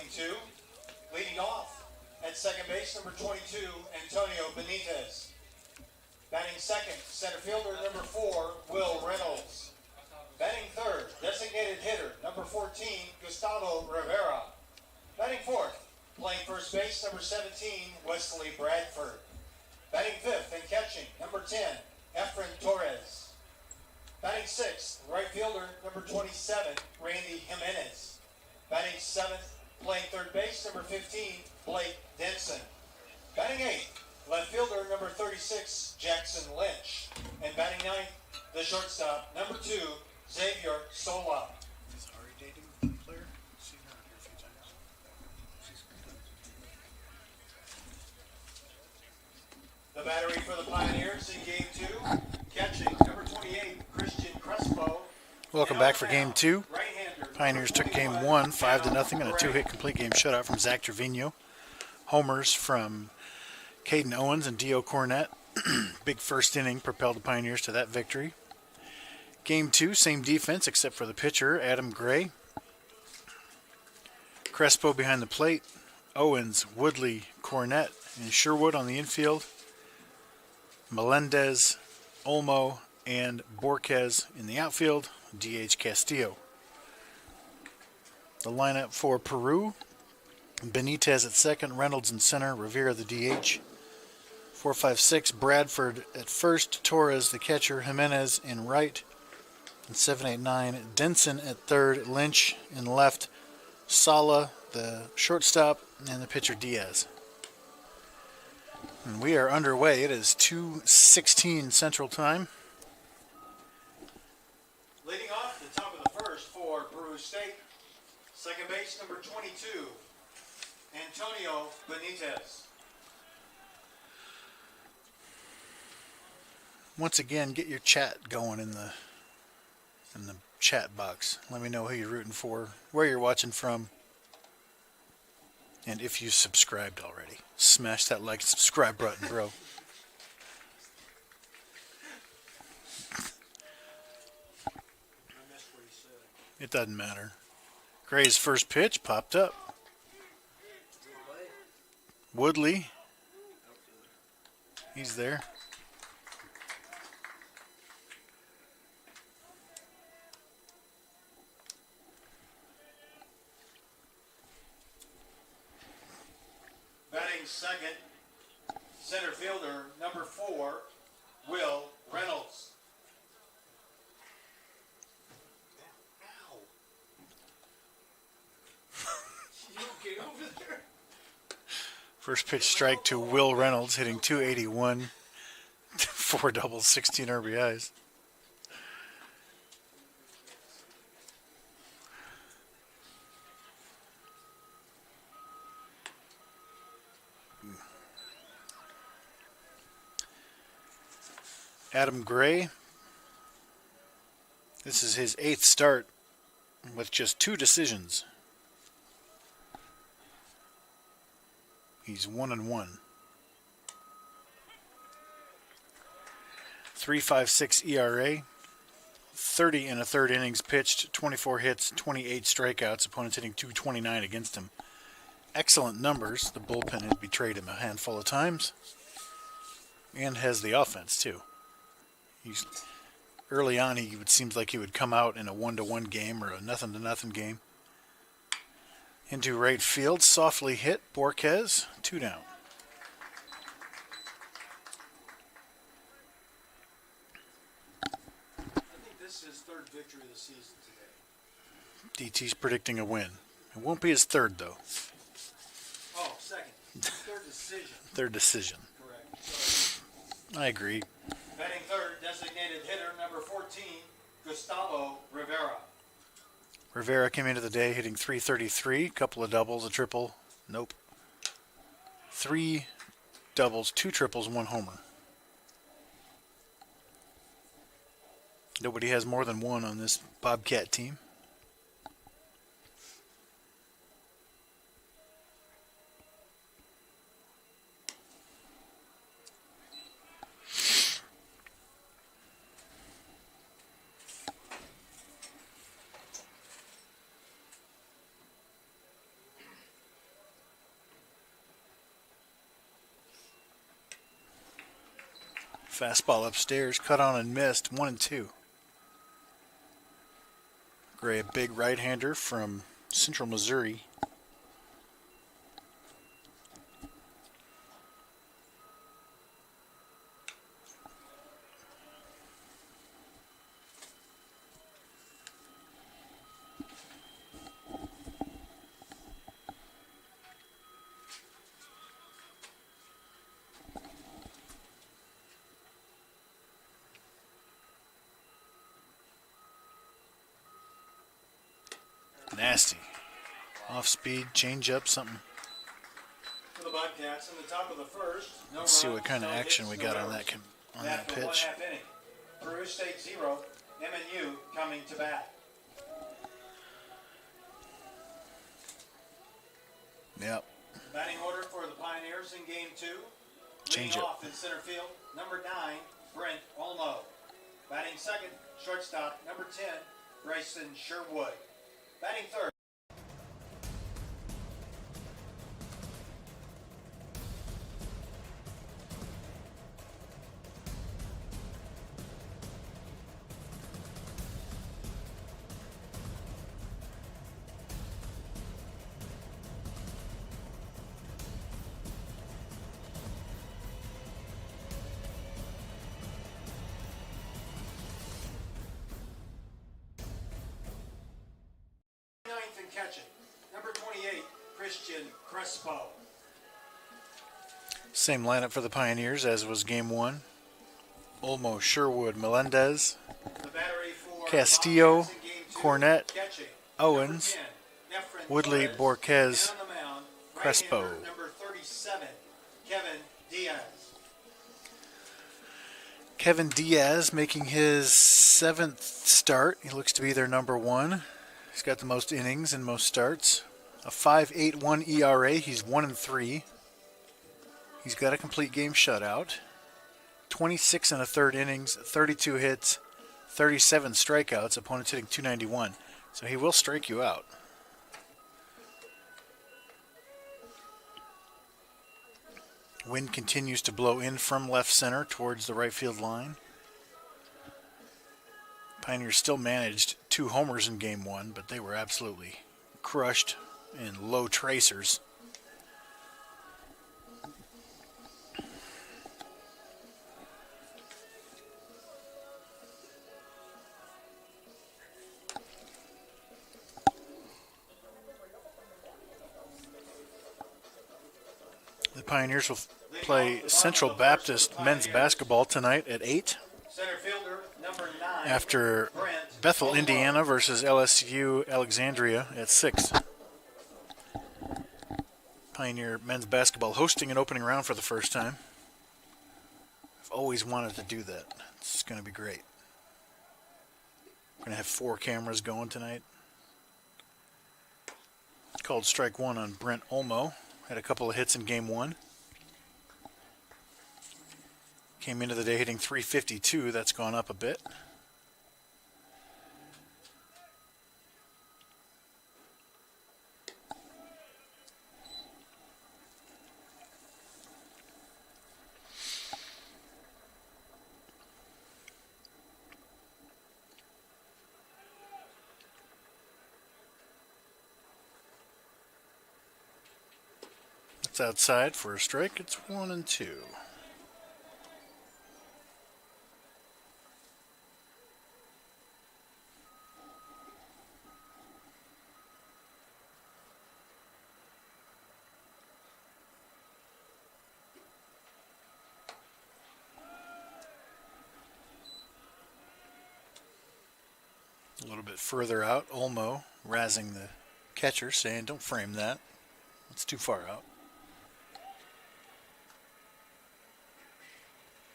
game 2. Leading off at second base, number 22, Antonio Benitez. Batting second, center fielder, number 4, Will Reynolds. Batting third, designated hitter, number 14, Gustavo Rivera. Batting fourth, playing first base, number 17, Wesley Bradford. Batting fifth and catching, number 10, Efren Torres. Batting sixth, right fielder, number 27, Randy Jimenez. Batting seventh, playing third base, number 15, Blake Denson. Batting eighth, left fielder, number 36, Jackson Lynch. And batting ninth, the shortstop, number 2, Xavier Sola. Is Ari dating the player? She's not here a few times. The battery for the Pioneers in game 2. Catching, number 28, Christian Crespo. Welcome back for game 2. Pioneers took game 1, 5-0, and a 2-hit complete game shutout from Zach Trevino. Homers from Caden Owens and Dio Cornett. Big first inning propelled the Pioneers to that victory. Game 2, same defense except for the pitcher, Adam Gray. Crespo behind the plate. Owens, Woodley, Cornett, and Sherwood on the infield. Melendez, Olmo, and Borquez in the outfield. DH Castillo. The lineup for Peru: Benitez at second, Reynolds in center, Rivera the DH. 4-5-6, Bradford at first, Torres the catcher, Jimenez in right. And 7-8-9, Denson at third, Lynch in left, Sala the shortstop, and the pitcher Diaz. And we are underway. It is 2:16 Central Time. Leading off the top of the first for Peru State, second base, number 22, Antonio Benitez. Once again, get your chat going in the chat box. Let me know who you're rooting for, where you're watching from, and if you subscribed already. Smash that like and subscribe button, bro. It doesn't matter. Gray's first pitch popped up. Woodley. He's there. Batting second, center fielder, number 4, Will Reynolds. Ow. You okay over there? First pitch strike to Will Reynolds, hitting .281, 4 doubles, 16 RBIs. Adam Gray. This is his 8th start with just 2 decisions. He's 1-1. 3.56 ERA. 30 in a third innings pitched, 24 hits, 28 strikeouts. Opponents hitting .229 against him. Excellent numbers. The bullpen has betrayed him a handful of times. And has the offense too. Early on, it seems like he would come out in a 1-1 game or a 0-0 game. Into right field, softly hit, Borquez, 2 down. I think this is his third victory of the season today. DT's predicting a win. It won't be his third, though. Oh, second. Third decision. Third decision. Correct. Sorry. I agree. Batting third, designated hitter, number 14, Gustavo Rivera. Rivera came into the day hitting .333, a couple of doubles, a triple. Nope. 3 doubles, 2 triples, 1 homer. Nobody has more than 1 on this Bobcat team. Fastball upstairs, cut on and missed, 1-2. Gray, a big right-hander from Central Missouri. Nasty. Off speed, change up, something. For the Bobcats in the top of the first. No Let's see runs, what kind of no action hits, we no got on errors. that After pitch. 1/2 inning. Peru State 0, MNU coming to bat. Yep. Batting order for the Pioneers in game 2. Change Leading up. off in center field, number 9, Brent Olmo. Batting second, shortstop, number 10, Bryson Sherwood. Batting third. Ninth and catching, number 28, Christian Crespo. Same lineup for the Pioneers as was game 1. Olmo, Sherwood, Melendez, The battery for Castillo, Bobcats in game 2, Cornett, catching, Owens, number 10, Efren Woodley, Torres, Borquez, and on the mound, Crespo. right-hander, number 37, Kevin Diaz. Kevin Diaz making his 7th start. He looks to be their number 1. He's got the most innings and most starts. A 5.81 ERA. He's 1-3. He's got a complete game shutout. 26 and a third innings, 32 hits, 37 strikeouts. Opponents hitting .291. So he will strike you out. Wind continues to blow in from left center towards the right field line. Pioneers still managed 2 homers in game 1, but they were absolutely crushed in low tracers. The Pioneers will play Central Baptist men's basketball tonight at 8 Center fielder, number 9, after Brent Bethel, Olmo. Indiana versus LSU Alexandria at 6. Pioneer men's basketball hosting an opening round for the first time. I've always wanted to do that. It's going to be great. We're going to have 4 cameras going tonight. Called strike 1 on Brent Olmo. Had a couple of hits in game 1. Came into the day hitting .352. That's gone up a bit. It's outside for a strike. It's 1-2. A little bit further out, Olmo razzing the catcher, saying, "Don't frame that. It's too far out."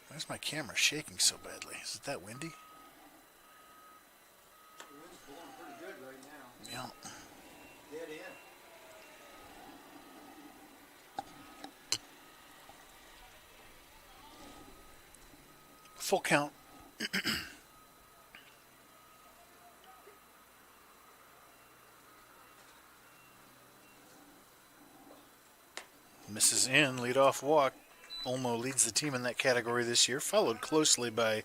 Why is my camera shaking so badly? Is it that windy? The wind's blowing pretty good right now. Yeah. Dead in. Full count. Misses in, leadoff walk. Olmo leads the team in that category this year, followed closely by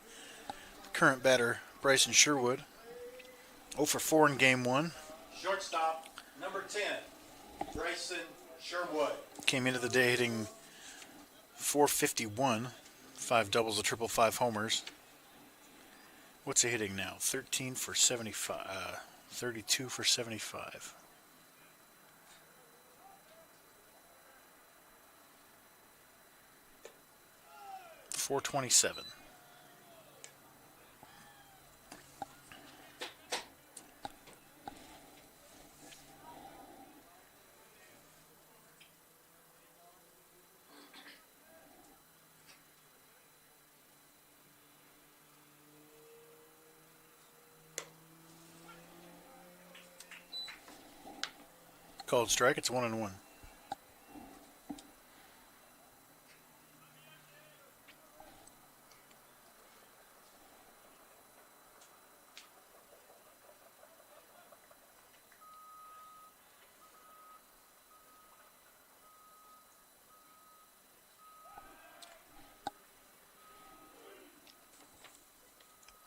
current batter Bryson Sherwood. 0 for 4 in game 1. Shortstop, number 10, Bryson Sherwood. Came into the day hitting .451, 5 doubles, a triple, 5 homers. What's he hitting now? 13 for 75, 32 for 75. .427. Called strike. It's 1-1.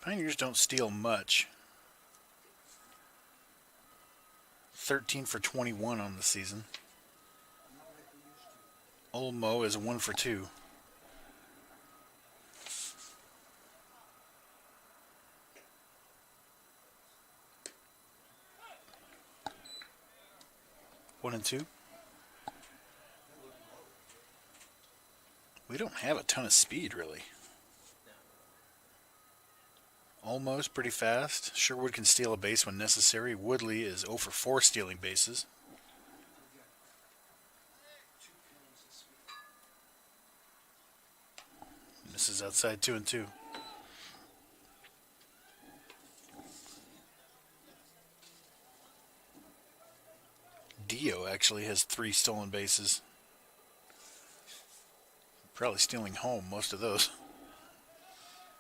Pioneers don't steal much. 13 for 21 on the season. Olmo is 1 for 2. One and two. We don't have a ton of speed, really. Almost pretty fast. Sherwood can steal a base when necessary. Woodley is 0 for 4 stealing bases. This is outside 2 and 2. Dio actually has 3 stolen bases. Probably stealing home most of those.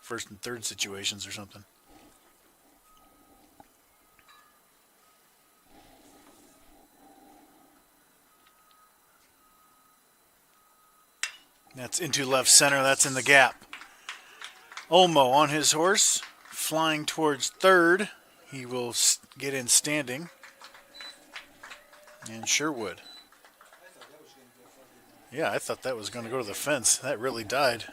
First and third situations or something. That's into left center. That's in the gap. Olmo on his horse, flying towards third. He will get in standing. And Sherwood. Yeah, I thought that was going to go to the fence. That really died.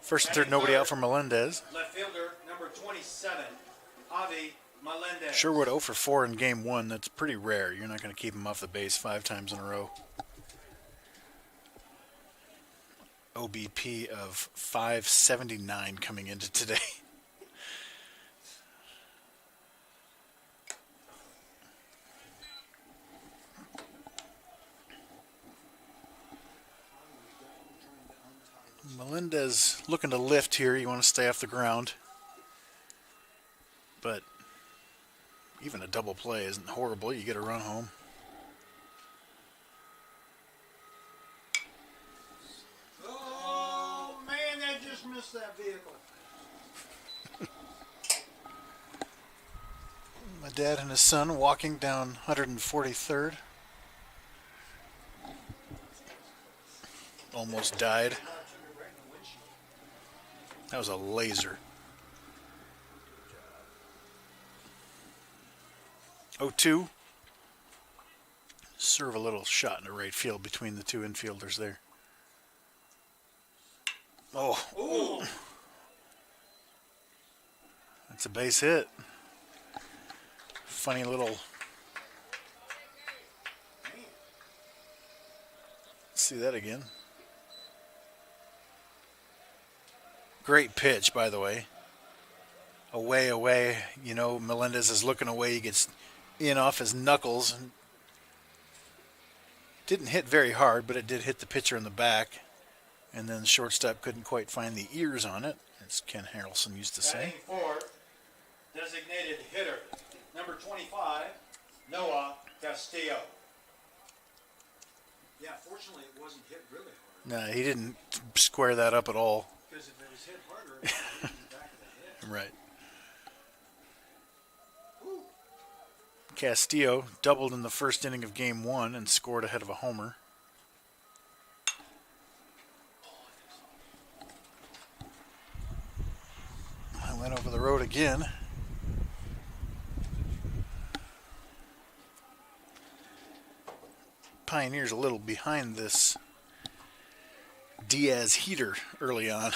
First and third, nobody out for Melendez. Left fielder, number 27, Javi Melendez. Sherwood 0 for 4 in game 1. That's pretty rare. You're not going to keep him off the base 5 times in a row. OBP of 579 coming into today. Melendez looking to lift here. You want to stay off the ground. But even a double play isn't horrible. You get a run home. Oh, man, that just missed that vehicle. My dad and his son walking down 143rd. Almost died. That was a laser. 0-2. Serve a little shot into right field between the two infielders there. Oh. Ooh. That's a base hit. Funny little. Let's see that again. Great pitch, by the way. Away. You know, Melendez is looking away. He gets in off his knuckles. And didn't hit very hard, but it did hit the pitcher in the back. And then the shortstop couldn't quite find the ears on it, as Ken Harrelson used to say. Batting fourth, designated hitter, number 25, Noah Castillo. Yeah, fortunately it wasn't hit really hard. No, he didn't square that up at all. Because if it was hit harder, it would have hit the back of the head. Right. Castillo doubled in the first inning of Game 1 and scored ahead of a homer. I went over the road again. Pioneers a little behind this Diaz heater early on.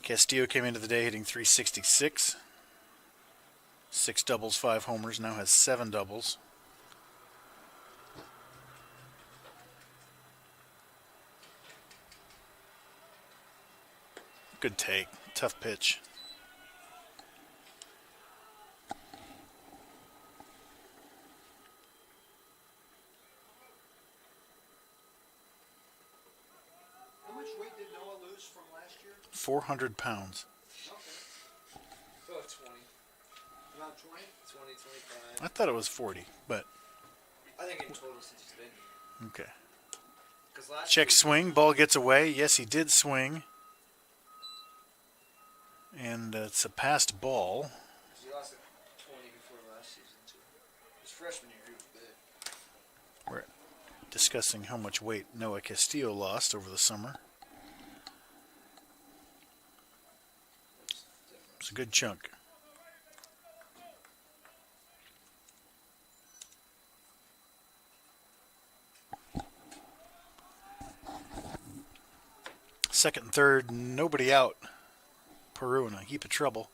Castillo came into the day hitting .366. 6 doubles, 5 homers, now has 7 doubles. Good take, tough pitch. How much weight did Noah lose from last year? 400 pounds. Okay. About 20, About 20? 20, 25. I thought it was 40, but I think in total since he's been here. okay. Because last Check year, swing, ball gets away. Yes, he did swing. And it's a passed ball. he lost at 20 before last season too. His freshman year he was big. We're discussing how much weight Noah Castillo lost over the summer. It's a good chunk. Second and third, nobody out. Peru in a heap of trouble.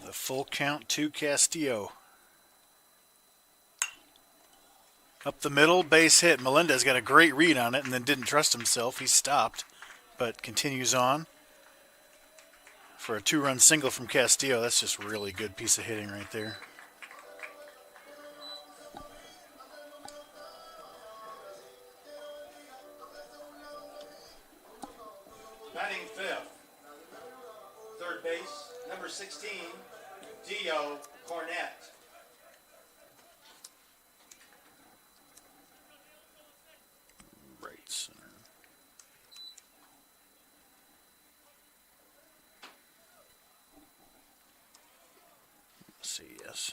The full count to Castillo. Up the middle, base hit. Melendez got a great read on it and then didn't trust himself. He stopped, but continues on for a 2-run single from Castillo. That's just a really good piece of hitting right there. Batting fifth. Third base, number 16, Dio Cornett. Right center. Let's see, yes.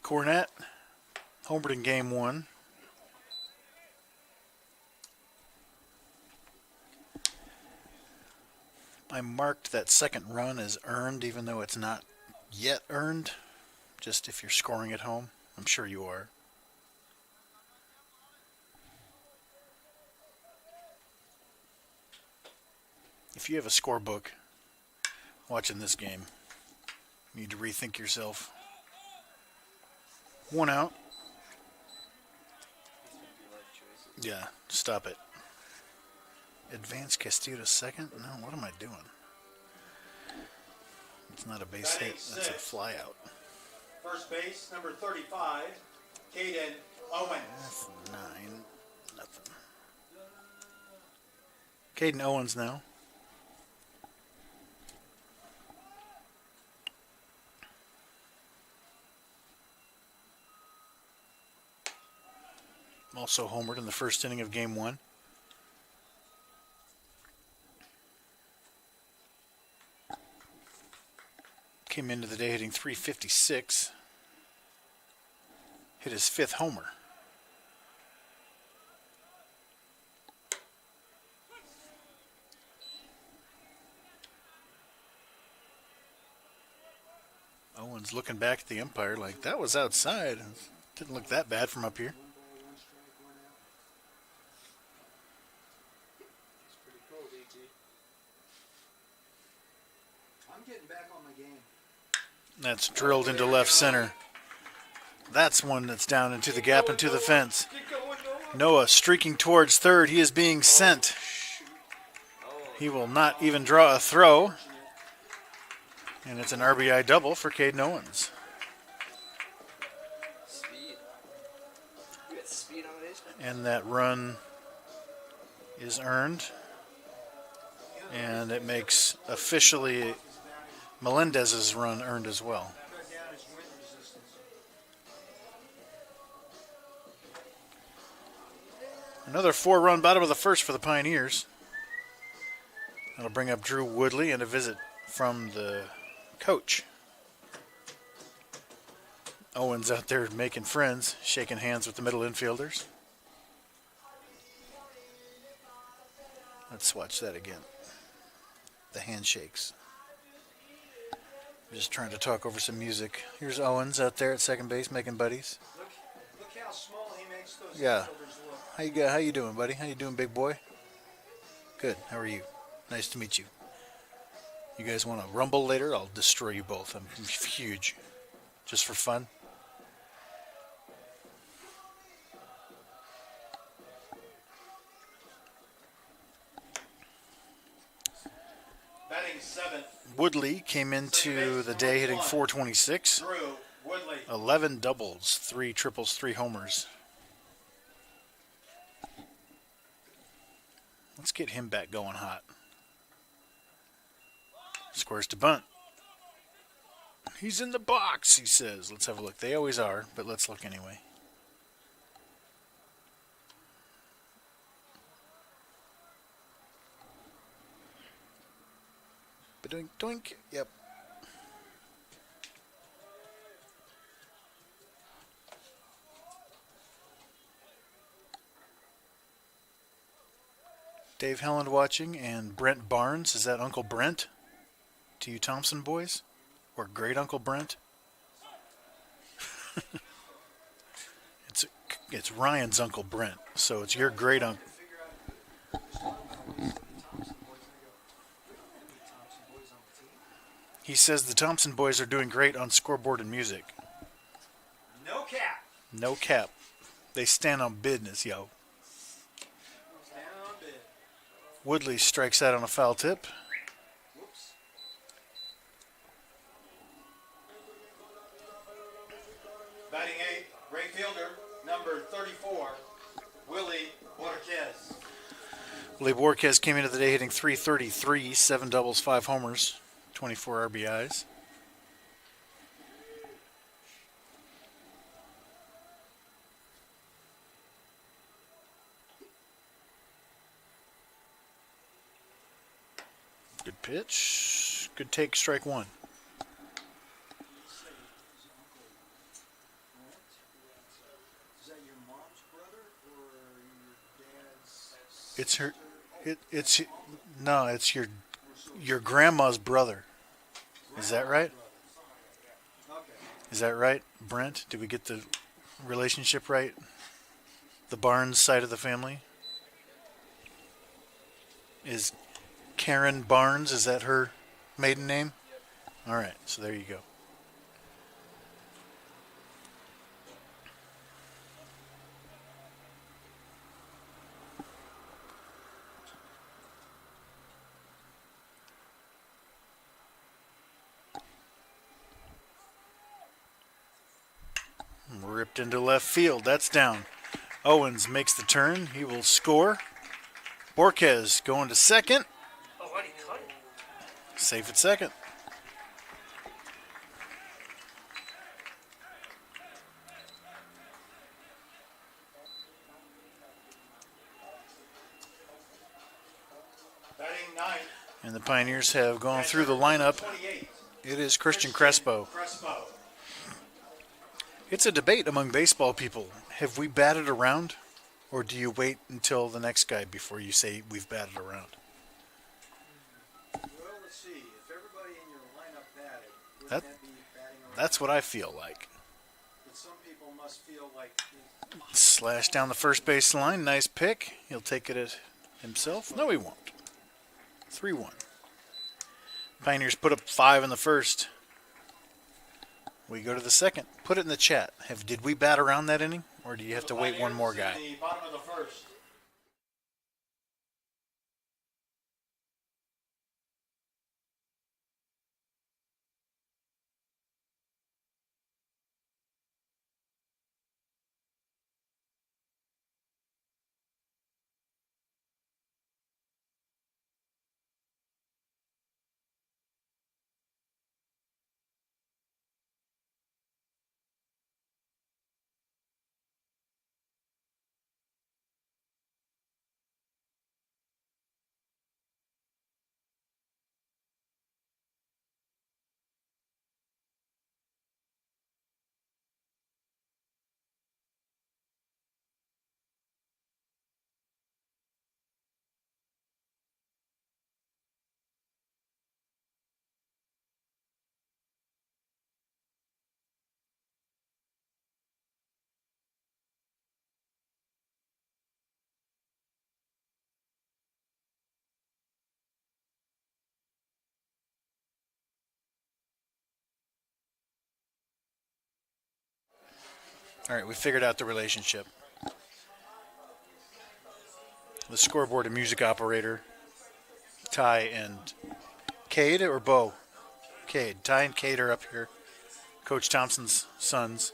Cornett, homered in Game 1. I marked that second run as earned, even though it's not yet earned. Just if you're scoring at home. I'm sure you are. If you have a scorebook watching this game, you need to rethink yourself. 1 out. Yeah, stop it. Advance Castillo to second? No, what am I doing? It's not a base hit, that's a fly out. First base, number 35, Caden Owens. That's 9, nothing. Caden Owens now. Also homered in the first inning of Game 1. Came into the day hitting .356. Hit his 5th homer. Owens looking back at the umpire like that was outside. Didn't look that bad from up here. He's pretty close. That's drilled into left center. That's one that's down into the gap into the fence. Noah streaking towards third. He is being sent. He will not even draw a throw. And it's an RBI double for Caden Owens. Speed. You got speed on this? And that run is earned. And it makes officially Melendez's run earned as well. Another 4-run bottom of the first for the Pioneers. That'll bring up Drew Woodley and a visit from the coach. Owens out there making friends, shaking hands with the middle infielders. Let's watch that again. The handshakes. Just trying to talk over some music. Here's Owens out there at second base making buddies. Look how small he makes those Yeah. infielders look. How you doing, buddy? How you doing, big boy? Good. How are you? Nice to meet you. You guys want to rumble later? I'll destroy you both. I'm huge. Just for fun. Batting seventh, Woodley came into the day hitting .426. Drew Woodley. 11 doubles, 3 triples, 3 homers. Let's get him back going hot. Squares to bunt. He's in the box, he says. Let's have a look. They always are, but let's look anyway. Doink, doink. Yep. Dave Helland watching, and Brent Barnes. Is that Uncle Brent to you Thompson boys? Or great Uncle Brent? It's Ryan's Uncle Brent, so it's your great uncle. He says the Thompson boys are doing great on scoreboard and music. No cap. No cap. They stand on business, yo. Stand on bid. Woodley strikes out on a foul tip. Whoops. Batting eighth, right fielder, number 34, Willie Borquez. Willie Borquez came into the day hitting .333, 7 doubles, 5 homers, 24 RBIs. Good pitch. Good take, strike one. Is that your mom's brother or your dad's? It's her. It's your grandma's brother. Is that right? Okay. Is that right, Brent? Did we get the relationship right? The Barnes side of the family? Is Karen Barnes, is that her maiden name? All right, so there you go. Ripped into left field. That's down. Owens makes the turn. He will score. Borquez going to second. Oh, why'd he cut it? Safe at second. Batting ninth. And the Pioneers have gone through the lineup. 28. It is Christian Crespo. Crespo. It's a debate among baseball people. Have we batted around? Or do you wait until the next guy before you say we've batted around? Well, let's see. If everybody in your lineup batted, wouldn't That- that be batting around? That's what I feel like. But some people must feel like Slash down the first base line. Nice pick. He'll take it himself. No, he won't. 3-1. Pioneers put up 5 in the first. We go to the second. Put it in the chat. Did we bat around that inning, or do you have to wait one more guy? The bottom of the first. All right, we figured out the relationship. The scoreboard and music operator, Ty and Cade, or Bo? Cade. Ty and Cade are up here. Coach Thompson's sons.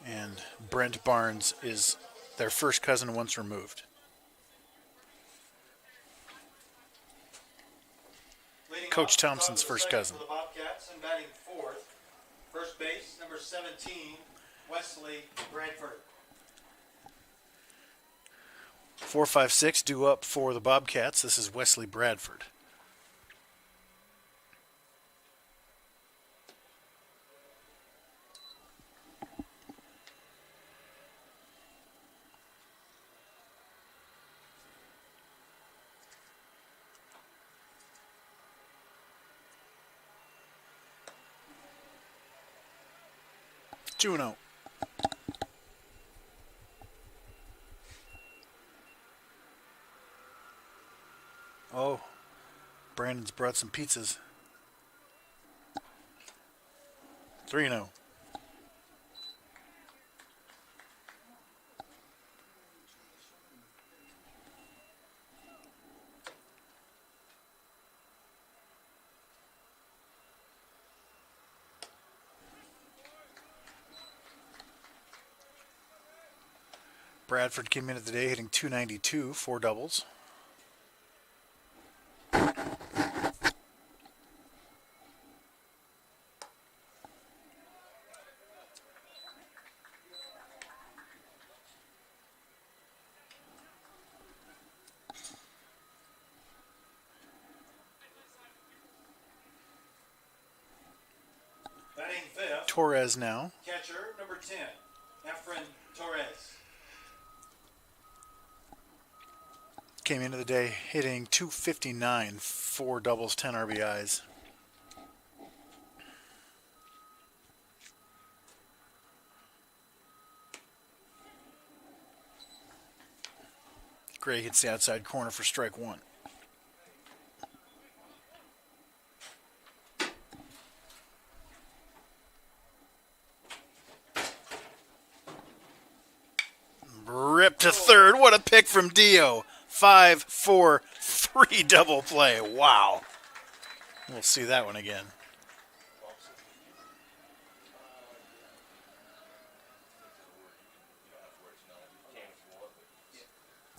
And Brent Barnes is their first cousin once removed. Coach Thompson's first cousin. For the Bobcats and batting fourth, first base, number 17, Wesley Bradford. 4-5-6 due up for the Bobcats. This is Wesley Bradford. Juno. Oh, Brandon's brought some pizzas. 3-0. Bradford came in at the day hitting .292, 4 doubles. Batting fifth, Torres now. catcher, number 10, Efren Torres. Came into the day hitting .259, 4 doubles, 10 RBIs. Gray hits the outside corner for strike one. Rip to third. What a pick from Dio. 5-4-3 double play. Wow. We'll see that one again.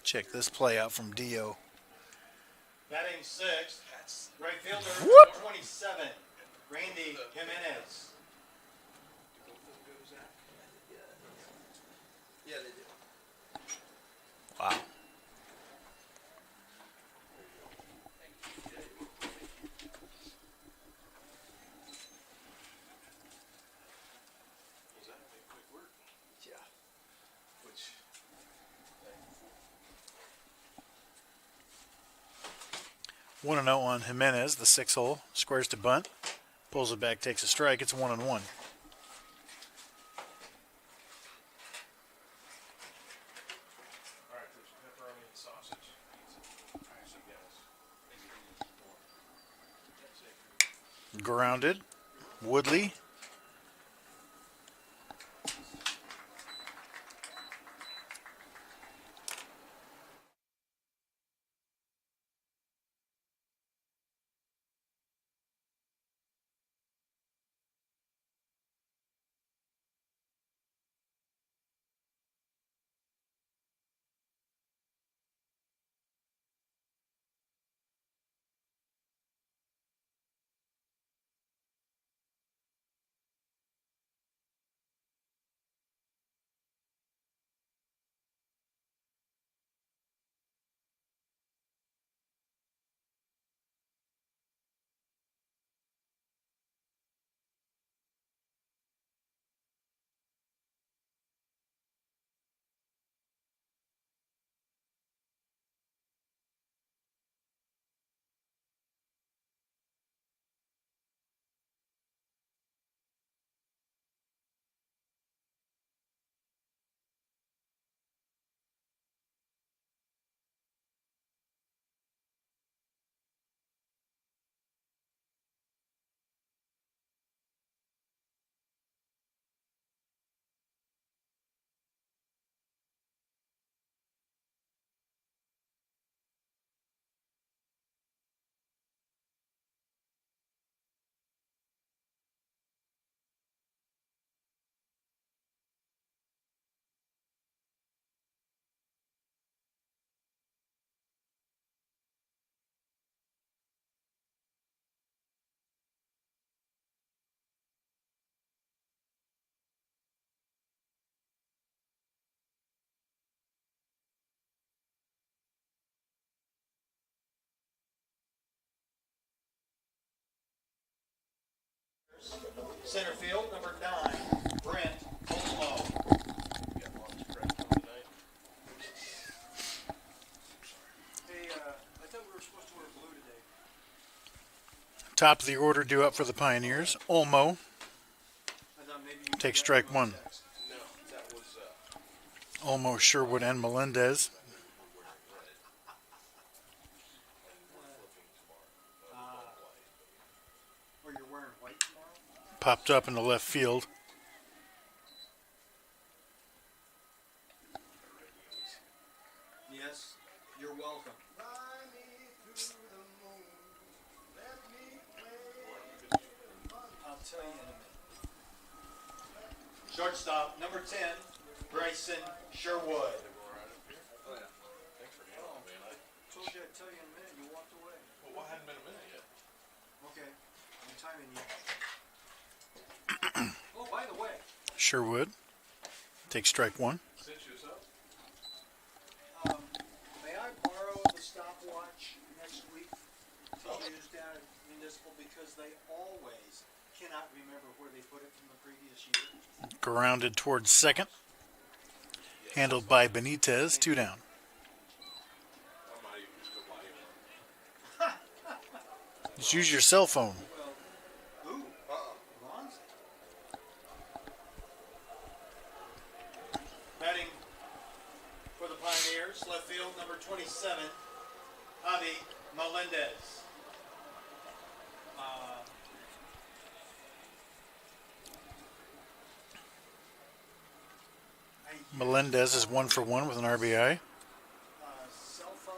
Check this play out from Dio. Batting sixth, right fielder, Whoop. number 27, Randy Jimenez. Yeah, they do. Wow. Yeah. Which 1-0 on Jimenez, the 6-hole. Squares to bunt. Pulls it back, takes a strike. It's 1-1. All right, there's pepperoni and sausage. Pizza. Yes. Grounded. Woodley Center field, number 9, Brent Olmo. Hey, I thought we were supposed to wear blue today. Top of the order due up for the Pioneers. Olmo I thought maybe you takes forgot strike your 1. text. No, that was Olmo, Sherwood, and Melendez. Or you're wearing white tomorrow? Popped up in the left field. Yes, you're welcome. I'll tell you in a minute. Shortstop, number 10, Bryson Sherwood. Oh yeah. thanks for handling, man. Told you I'd tell you in a minute. You walked away. Well, what hadn't been a minute yet? Okay, I'm timing you. Oh, by the way, Sherwood takes strike 1. Cinch us up. may I borrow the stopwatch next week to use down at Municipal because they always cannot remember where they put it from the previous year. Grounded towards second. Handled by Benitez. 2 down. I might even just go buy you one. Just use your cell phone. Well, ooh, Ron's. Batting for the Pioneers, left field, number 27, Javi Melendez. Melendez is 1 for 1 with an RBI. Cell phone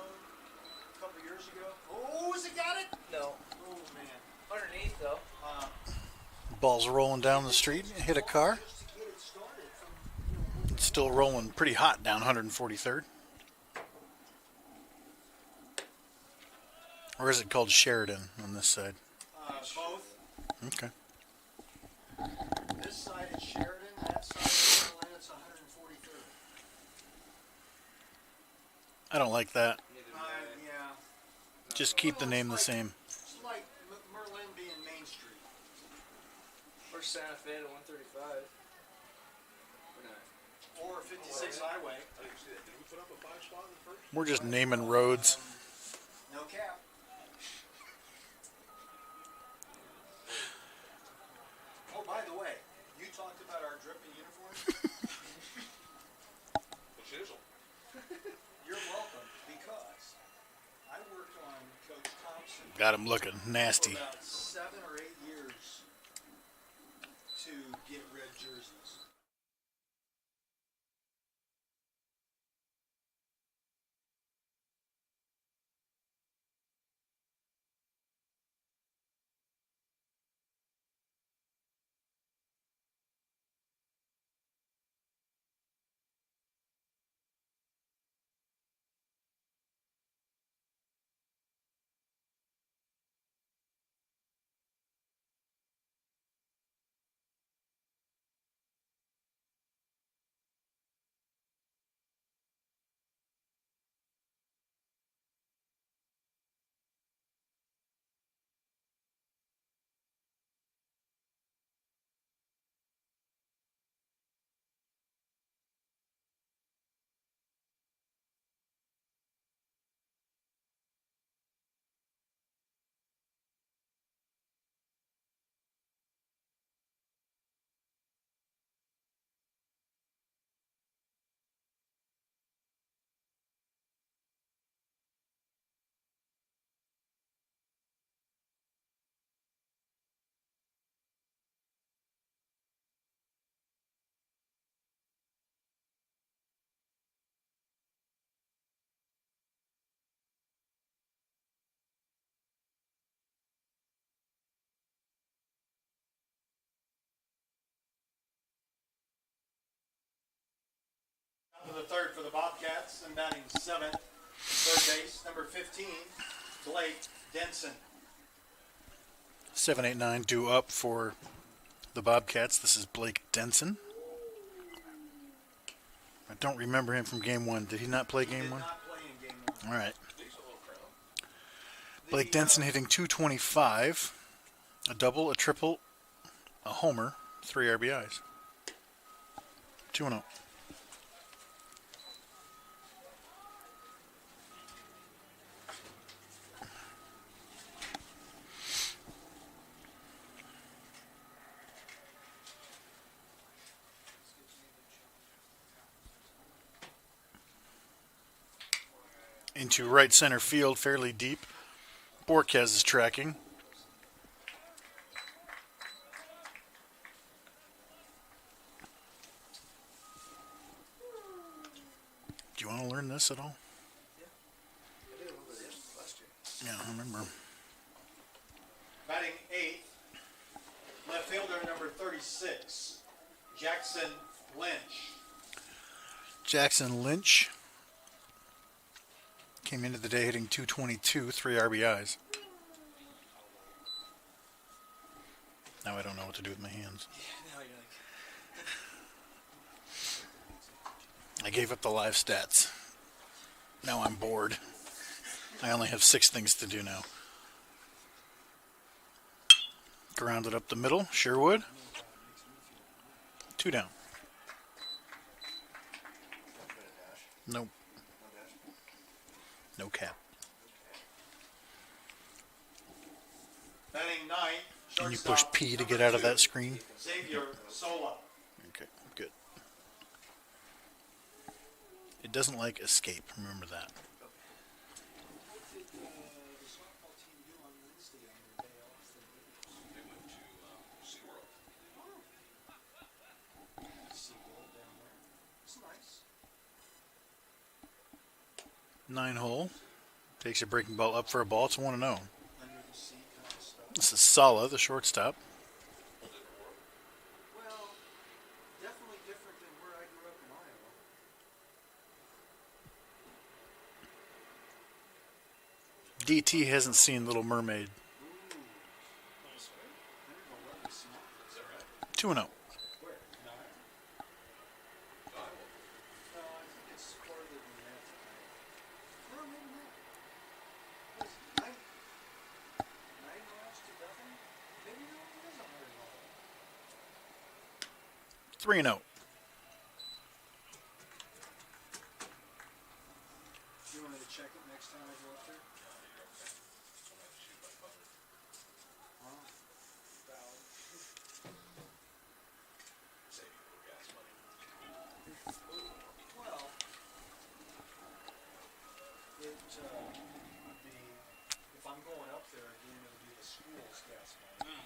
a couple years ago. Oh, has it got it? No. Oh, man. Underneath though. Ball's rolling down the street. Hit a car. Just to get it started from, It's still rolling pretty hot down 143rd. Or is it called Sheridan on this side? both. Okay. This side is Sheridan, that side is Atlanta's 143rd. I don't like that. Yeah. Just keep the name the same. It's like Merlin being Main Street. Or Santa Fe to 135. Or not. Or 56 Highway. I didn't see that. Did we put up a 5 spot in the first? We're just naming roads. No cap. Oh, by the way, you talked about our dripping uniforms. The chisel. You're welcome, because I worked on Coach Thompson Got him looking for nasty. about 7 or 8 years to get red jerseys. Top of the third for the Bobcats, and batting 7th, third base, number 15, Blake Denson. 789 due up for the Bobcats. This is Blake Denson. I don't remember him from game 1. Did he not play He game did 1? not play in game 1. All right. Decent little crowd. Blake Denson hitting 225. A double, a triple, a homer, 3 RBIs. 2-0. Into right center field, fairly deep. Borquez is tracking. Do you want to learn this at all? I did remember this last year. Yeah, I remember. Batting eighth, left fielder number 36, Jackson Lynch. Jackson Lynch came into the day hitting .222, 3 RBIs. Now I don't know what to do with my hands. Now you're like, I gave up the live stats. Now I'm bored. I only have 6 things to do now. Grounded up the middle, Sherwood. 2 down. Nope. No cap. Batting ninth, Can you shortstop, push P to number get out of 2, that screen? Xavier Sola. Okay, good. It doesn't like escape, remember that. What did the softball team do on Wednesday on their day off? They went to SeaWorld. SeaWorld down there. It's nice. 9 hole. Takes a breaking ball up for a ball. It's 1-0. Under the sea kind of stuff. This is Sala, the shortstop. Well, definitely different than where I grew up in Iowa. DT hasn't seen Little Mermaid. Ooh. 111 small. Is that right? 2-0. Where? In Iowa? Iowa. No, I think it's farther than that. No, maybe not. What is it, 9 miles to Dublin? Maybe no, it is 100 miles. 3-0. You want me to check it next time I go up there? Huh? Save you a little gas money. Well, it would be, if I'm going up there again, it would be the school's gas money.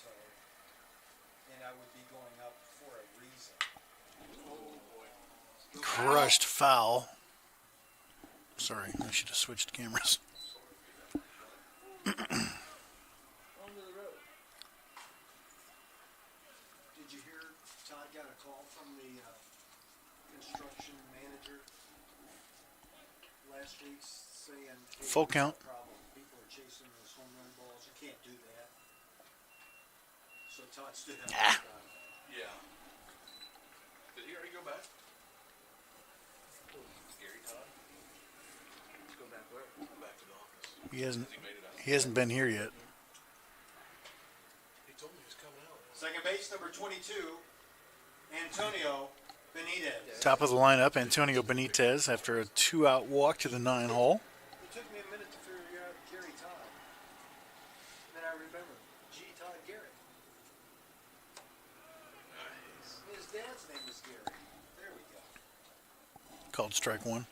So, and I would be going up for a reason. Oh, boy. Crushed foul. Sorry, I should have switched cameras. onto the road. Did you hear Todd got a call from the construction manager last week saying, hey, Full there's a count. problem. People are chasing those home run balls. You can't do that. So Todd stood up. Ah. Yeah. Did he already go back? Gary Todd? Let's go back where? Back to the office. He hasn't. Has he made it out? He hasn't been here yet. He told me he was coming out. Second base number 22, Antonio Benitez. Top of the lineup, Antonio Benitez after a 2-out walk to the 9 hole. It took me a minute to figure out Gary Todd. Then I remembered, G. Todd Garrett. Nice. His dad's name was Gary. There we go. Called strike 1.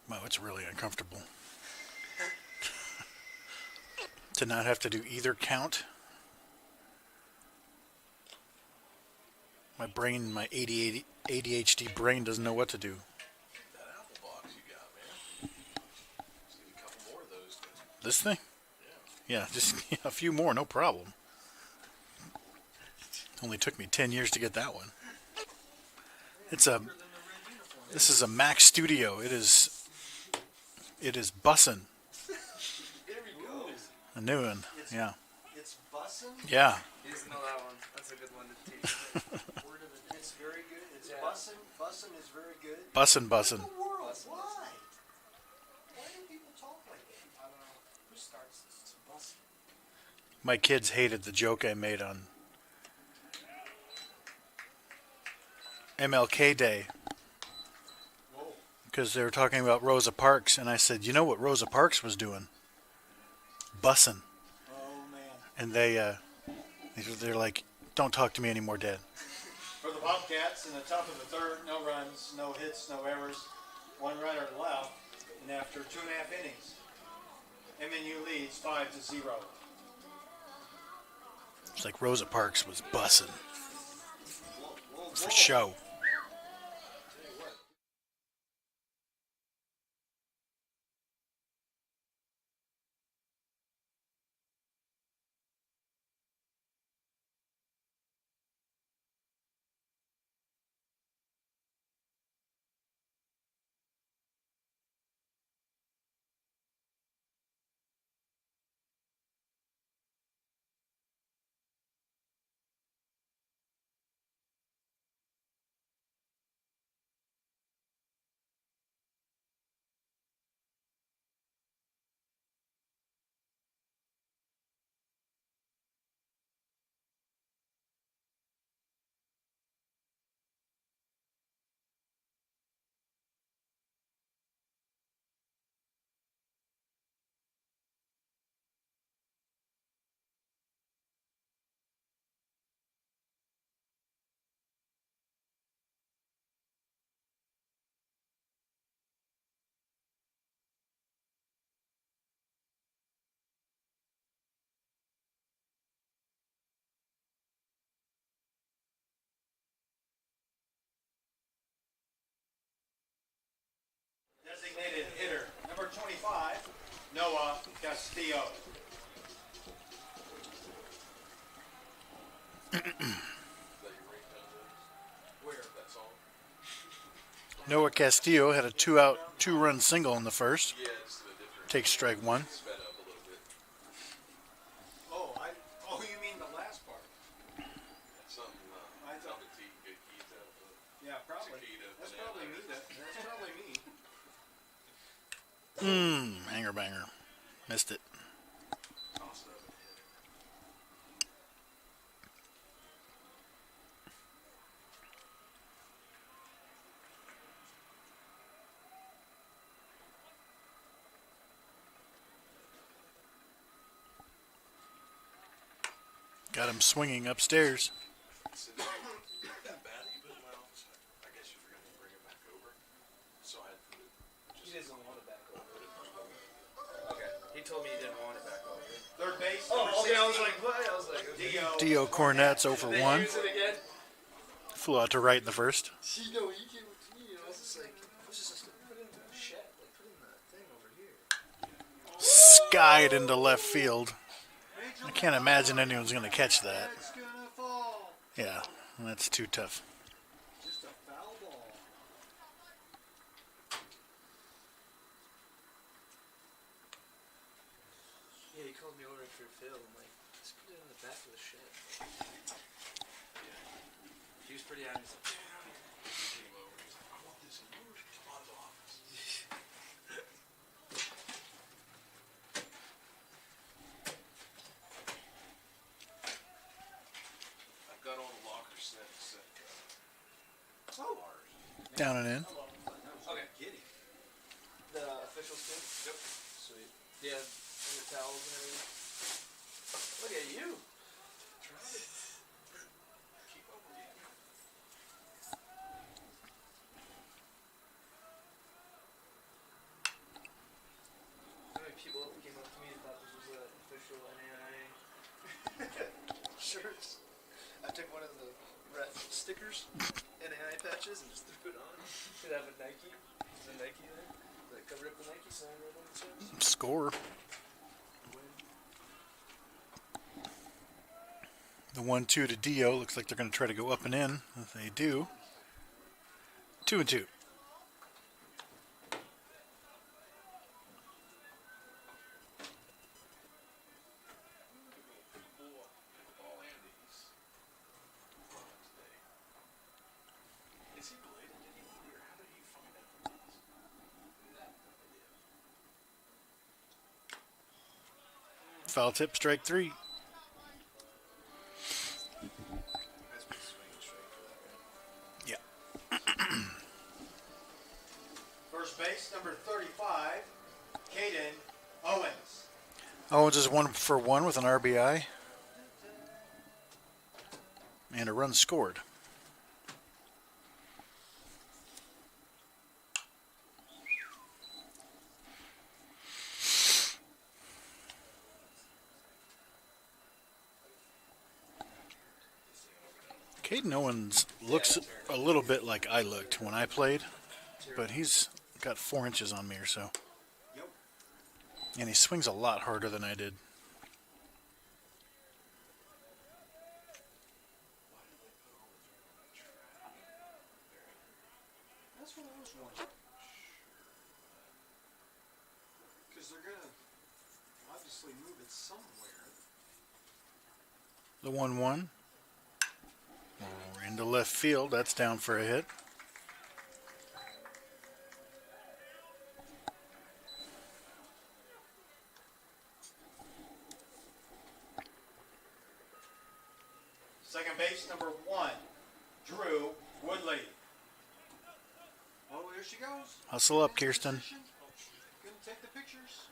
Wow, it's really uncomfortable. To not have to do either count. My brain, my ADHD brain doesn't know what to do. That apple box you got, man. Just need a couple more of those. This thing? Yeah. Yeah, just a few more, no problem. Only took me 10 years to get that one. It's a. This is a Mac Studio. It is bussin'. There we go. A new one. Yeah. It's bussin'. Yeah. You just know that one. That's a good one to teach. Word of it. It's very good. It's Yeah. bussin'. Bussin' is very good. Bussin', bussin'. What in the world? Bussin', Why? Why do people talk like that? I don't know. Who starts this? It's bussin'. My kids hated the joke I made on MLK Day Whoa. because they were talking about Rosa Parks, and I said, you know what Rosa Parks was doing? Bussin'. Oh, man. And they're like, don't talk to me anymore, Dad. For the Bobcats, in the top of the third, no runs, no hits, no errors, one runner left, and after 2.5 innings, MNU leads 5-0. It's like Rosa Parks was bussin' Whoa, whoa, for whoa. show. Designated hitter, number 25, Noah Castillo. Is that your ringtone, Dennis? Where? That song? Noah Castillo had a 2-run single in the first. Yeah, just in a different. Takes strike one. Sped up a little bit. Oh, you mean the last part? Something. I thought- Yeah, probably. Chiquita, That's banana. probably me. That's probably me. Hanger banger. Missed it. Toss it up and hit it. Got him swinging upstairs. Cindy, that bat that you put in my office, I guess you forgot to bring it back over. So I had put it He doesn't want it back over. Okay. He told me he didn't want it back over. Third base, Oh, number okay. I was 16, like, what? I was like, okay. Dio. Dio Cornette's 0 for They 1. use it again? Flew out to right in the first. See, no, he gave it to me. And I was just like, I was just like, put it in the shed. Like, put it in the thing over here. Skied into left field. I can't imagine anyone's going to catch that. It's gonna fall. Yeah, that's too tough. Just a foul ball. Yeah, he called me over for Phil. I'm like, just put it in the back of the shed. He was pretty honest. Like, He came over. He's like, I want this in your spot's office. I've got all the lockers set except ours. Down and in. okay. Giddy. The official skin? Yep. Sweet. Yeah, and the towels and everything. Look at you. Try to keep up with you. How many people came up to me and thought this was an official NAIA shirts? I took one of the red stickers, NAIA patches, and just threw it on. Could have a Nike. There's a Nike there. That covered up the Nike sign right on the chest. Score. The 1-2 to Dio. Looks like they're going to try to go up and in. If they do. 2-2. All Andy's today. Is he related to anybody, or how did he find out about this? Foul tip, strike 3. First base, number 35, Caden Owens. Owens is 1-for-1 with an RBI and a run scored. Caden Owens looks a little bit like I looked when I played, but he's got 4 inches on me or so. Yep. And he swings a lot harder than I did. That's what I was wondering. Because they're going to obviously move it somewhere. The 1-1. Into left field. That's down for a hit. Second base, number 1, Drew Woodley. Oh, here she goes. Hustle up, Kirsten. Gonna take the pictures.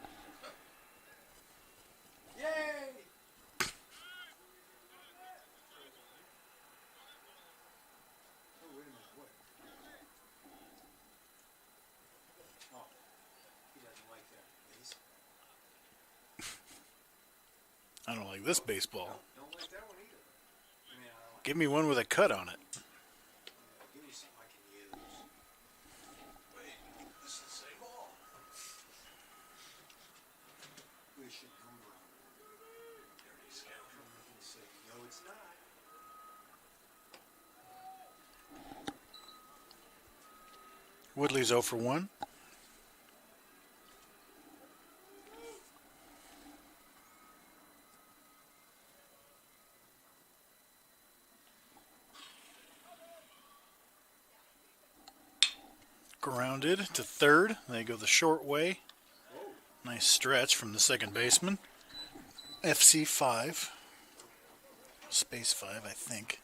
Yay! Oh, wait a minute, what? Oh, he doesn't like that base. I don't like this baseball. Don't like that one either. I mean, I don't like Give me one with a cut on it. give me something I can use. Wait, this is the same ball. We should number on it. Dirty scoundrel. We can say, no, it's not. Woodley's 0-for-1. Grounded to third. They go the short way. Nice stretch from the second baseman. FC 5. Space 5, I think.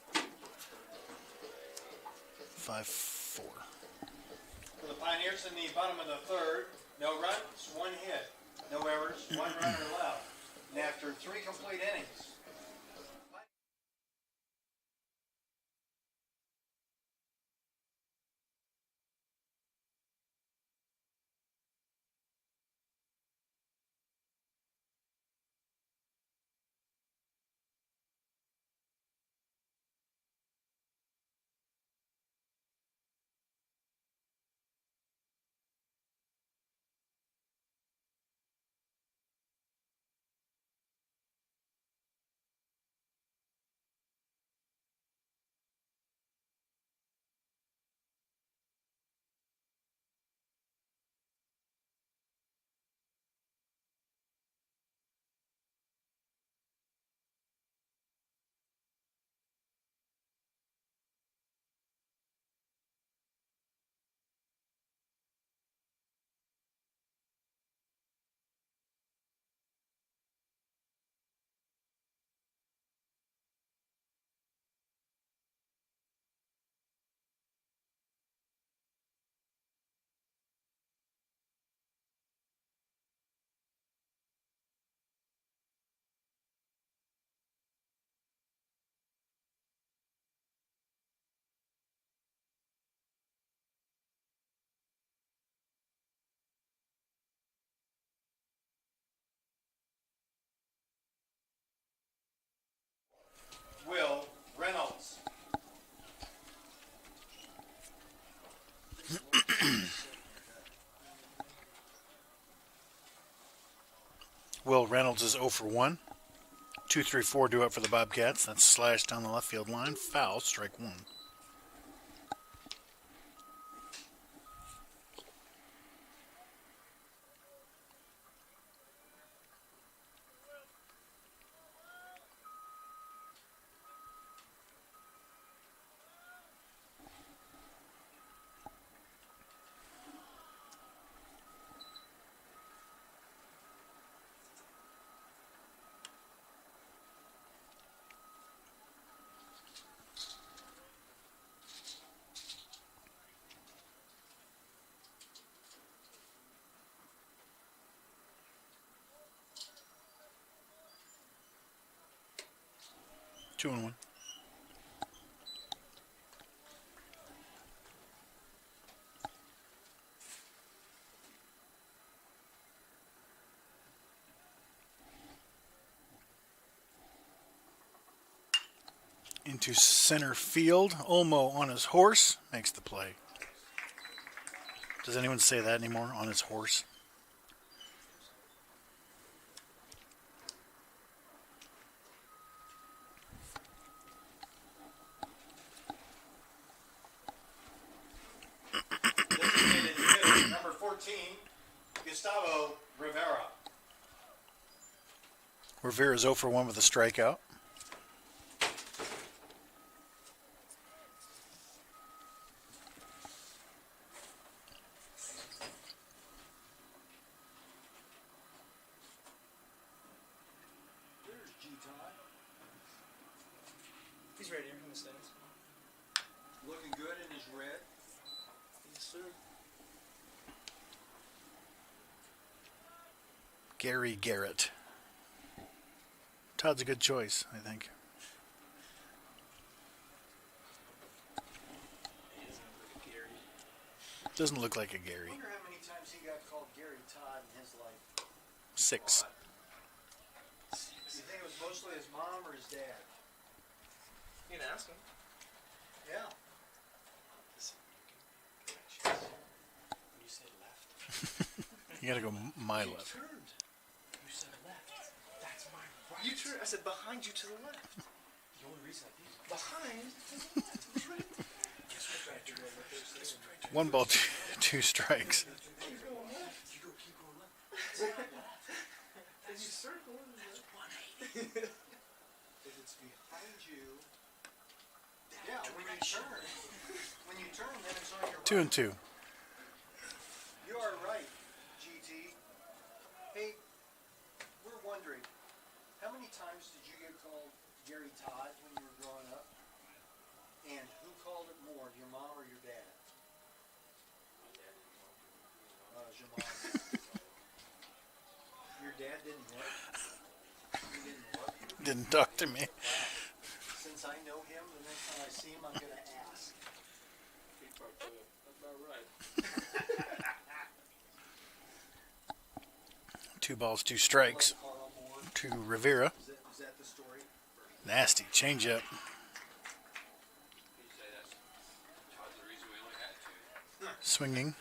5-4. For the Pioneers in the bottom of the third, no runs, 1 hit, no errors, 1 runner left. And after 3 complete innings, Will Reynolds. Will Reynolds is 0-for-1. 2-3-4 due up for the Bobcats. That's slashed down the left field line. Foul, strike 1. 2-1. Into center field. Olmo on his horse makes the play. Does anyone say that anymore? On his horse? Designated hitter, number 14, Gustavo Rivera. Rivera's 0 for 1 with a strikeout. There's G Todd. He's right here in the stands. Looking good in his red. Yes, sir. Gary Garrett. Todd's a good choice, I think. Doesn't look like a I Gary. wonder how many times he got called Gary Todd in his life. 6. You think it was mostly his mom or his dad? You can ask him. Yeah. You say left. You gotta go my You left. turned. You said left. That's my right. You turned. I said behind you to the left. The only reason I did. Behind to the left. It was right. Guess what I turned? Guess what I turned? 1 ball, 2 strikes. Keep going left. You go keep going left. And you circle it. That's 180. If it's behind you. Yeah, when you turn. When you turn, then it's on your 2 right. and 2. You are right, GT. Hey, we're wondering, how many times did you get called Gary Todd when you were growing up? And who called it more, your mom or your dad? Your mom. Your dad didn't what? He didn't what? Didn't talk to me. Since I know him, the next time I see him, I'm going to ask. That's about right. 2 balls, 2 strikes Carl Moore. to Rivera. Is that the story? Nasty changeup. Swinging.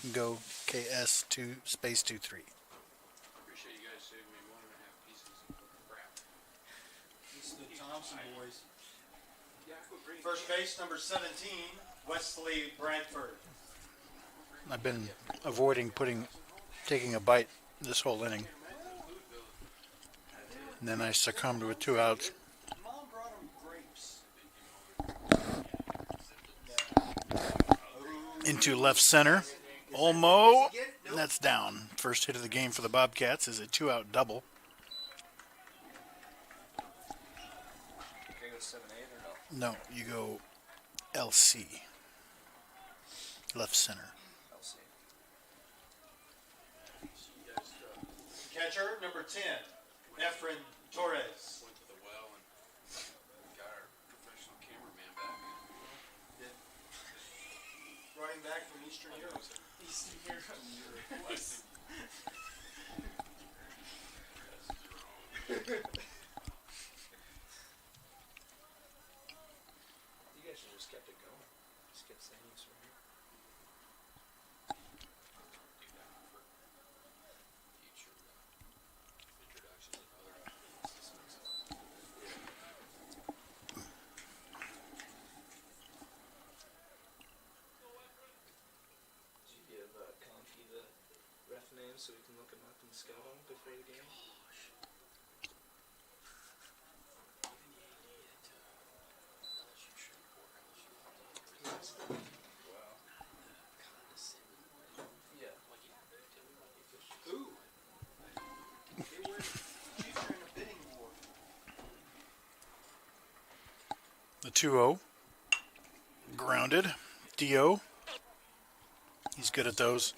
You can go KS2 space 23. Appreciate you guys saving me 1.5 pieces of crap. It's the Thompson boys. Yeah, I quit bringing First base, number 17, Wesley Bradford. I've been avoiding taking a bite this whole inning. And then I succumbed with 2 outs. Mom brought him grapes. Into left center. Olmo. That's down. First hit of the game for the Bobcats is a 2-out double. Okay, go 7-8 or no? No, you go LC. Left center. I'll see. you guys Catcher, number 10, Efren Torres. went to the well and got our professional cameraman back. Running back from Eastern Europe. Eastern Europe. That's You guys should have just kept it going. Just kept saying this right here. do that for future introductions and other Did you give Conky the ref name so we can look him up and scout him before the game? Wow. Yeah. Who? They were future in a bidding war. The 2-0. Grounded. Dio. He's good at those.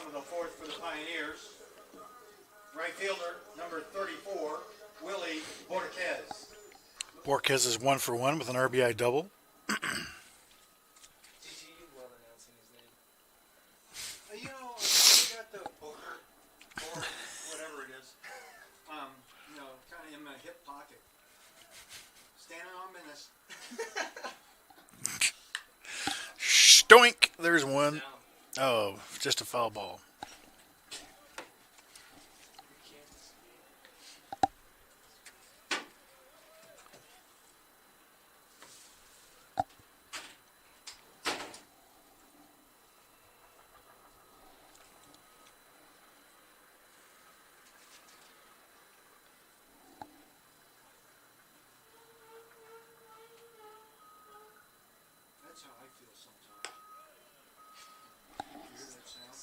of the fourth for the Pioneers. Right fielder, number 34, Willie Borquez. Borquez is 1 for 1 with an RBI double. GT, you love announcing his name. You know, I got the poker or whatever it is. You know, kind of in my hip pocket. Standing on business. Stoink! There's one. Down. Oh, just a foul ball. You can't see. That's how I feel sometimes. You hear that sound?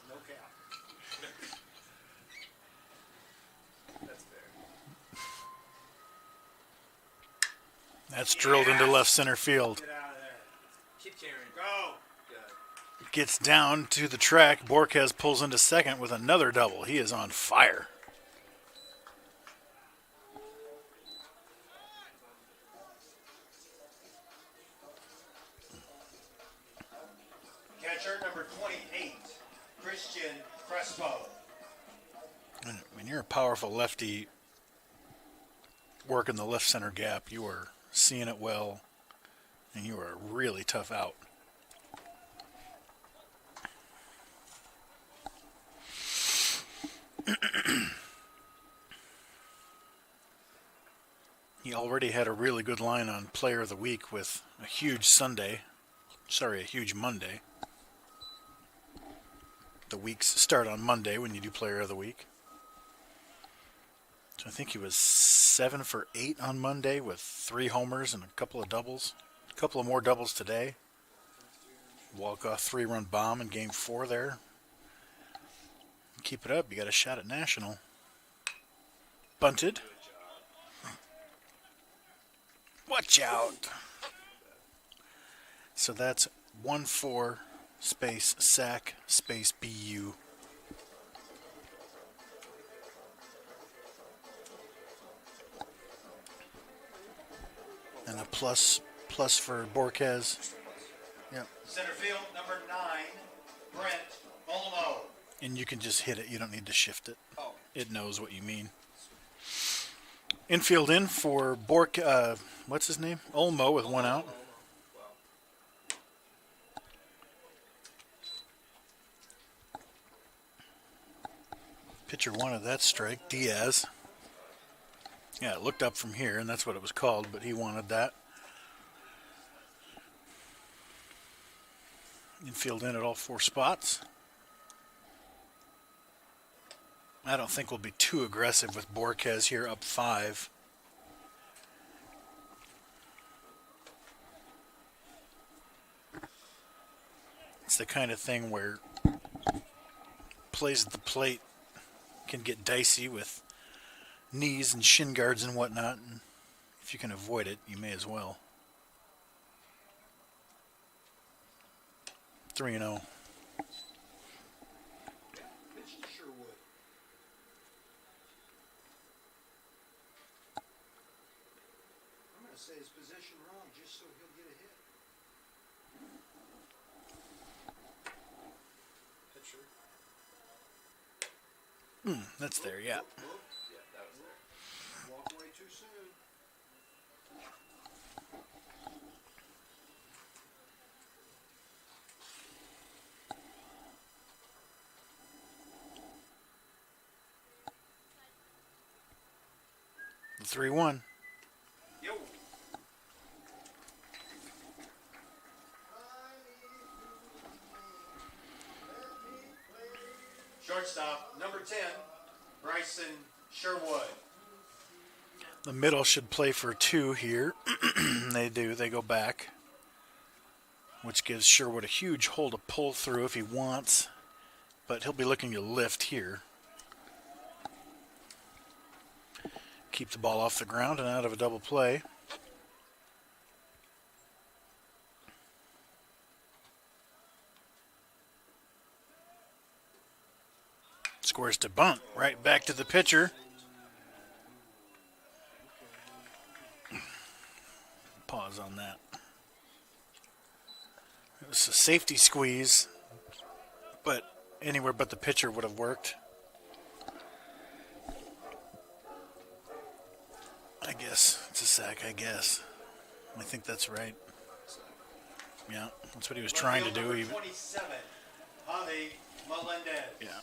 No cap. That's fair. That's drilled into left center field. Get out of there. Keep carrying. Go. Good. Gets down to the track. Borquez pulls into second with another double. He is on fire. Catcher, number 28, Christian Crespo. When you're a powerful lefty working the left center gap, you are seeing it well, and you are a really tough out. He already had a really good line on Player of the Week with a huge Monday. The weeks start on Monday when you do Player of the Week. So I think he was 7 for 8 on Monday with 3 homers and a couple of doubles. A couple of more doubles today. Walk-off 3-run bomb in Game 4 there. Keep it up. You got a shot at National. Bunted. Watch out. So that's 1-4 space sack space BU. And a plus for Borquez. Yep. Center field, number 9, Brent Olmo. And you can just hit it. You don't need to shift it. Oh. It knows what you mean. Infield in for what's his name? Olmo with 1 out. Pitcher wanted that strike. Diaz. Yeah, it looked up from here, and that's what it was called, but he wanted that. Infield in at all 4 spots. I don't think we'll be too aggressive with Borquez here up 5. It's the kind of thing where plays at the plate can get dicey with knees and shin guards and whatnot. And if you can avoid it, you may as well. 3-0. Pitch to Sherwood. I'm going to say his position wrong just so he'll get a hit. Pitcher. That's there, yeah. Whoop, whoop. Yeah, that was there. Walk away too soon. The 3-1. Yo. Shortstop, number 10, Bryson Sherwood. The middle should play for 2 here. They do. They go back. Which gives Sherwood a huge hole to pull through if he wants. But he'll be looking to lift here. Keep the ball off the ground and out of a double play. Scores to bunt. Right back to the pitcher. Pause on that. It was a safety squeeze, but anywhere but the pitcher would have worked. I guess it's a sack, I guess. I think that's right. Yeah, that's what he was trying to do. 27, Javi Melendez. Yeah.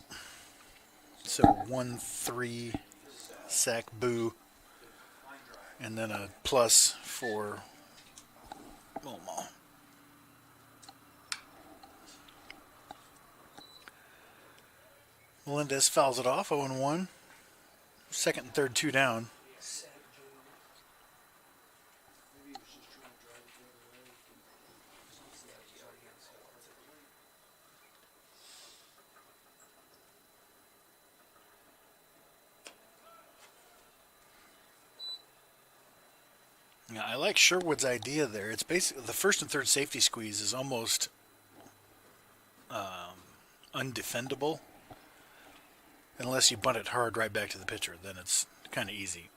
So 1-3 sack boo, and then a plus for Olmo. Melendez fouls it off, 0-1. Second and third, 2 down. Maybe he was just trying to drive it the other way. Yeah, I like Sherwood's idea there. It's basically the first and third safety squeeze is almost undefendable unless you bunt it hard right back to the pitcher. Then it's kind of easy.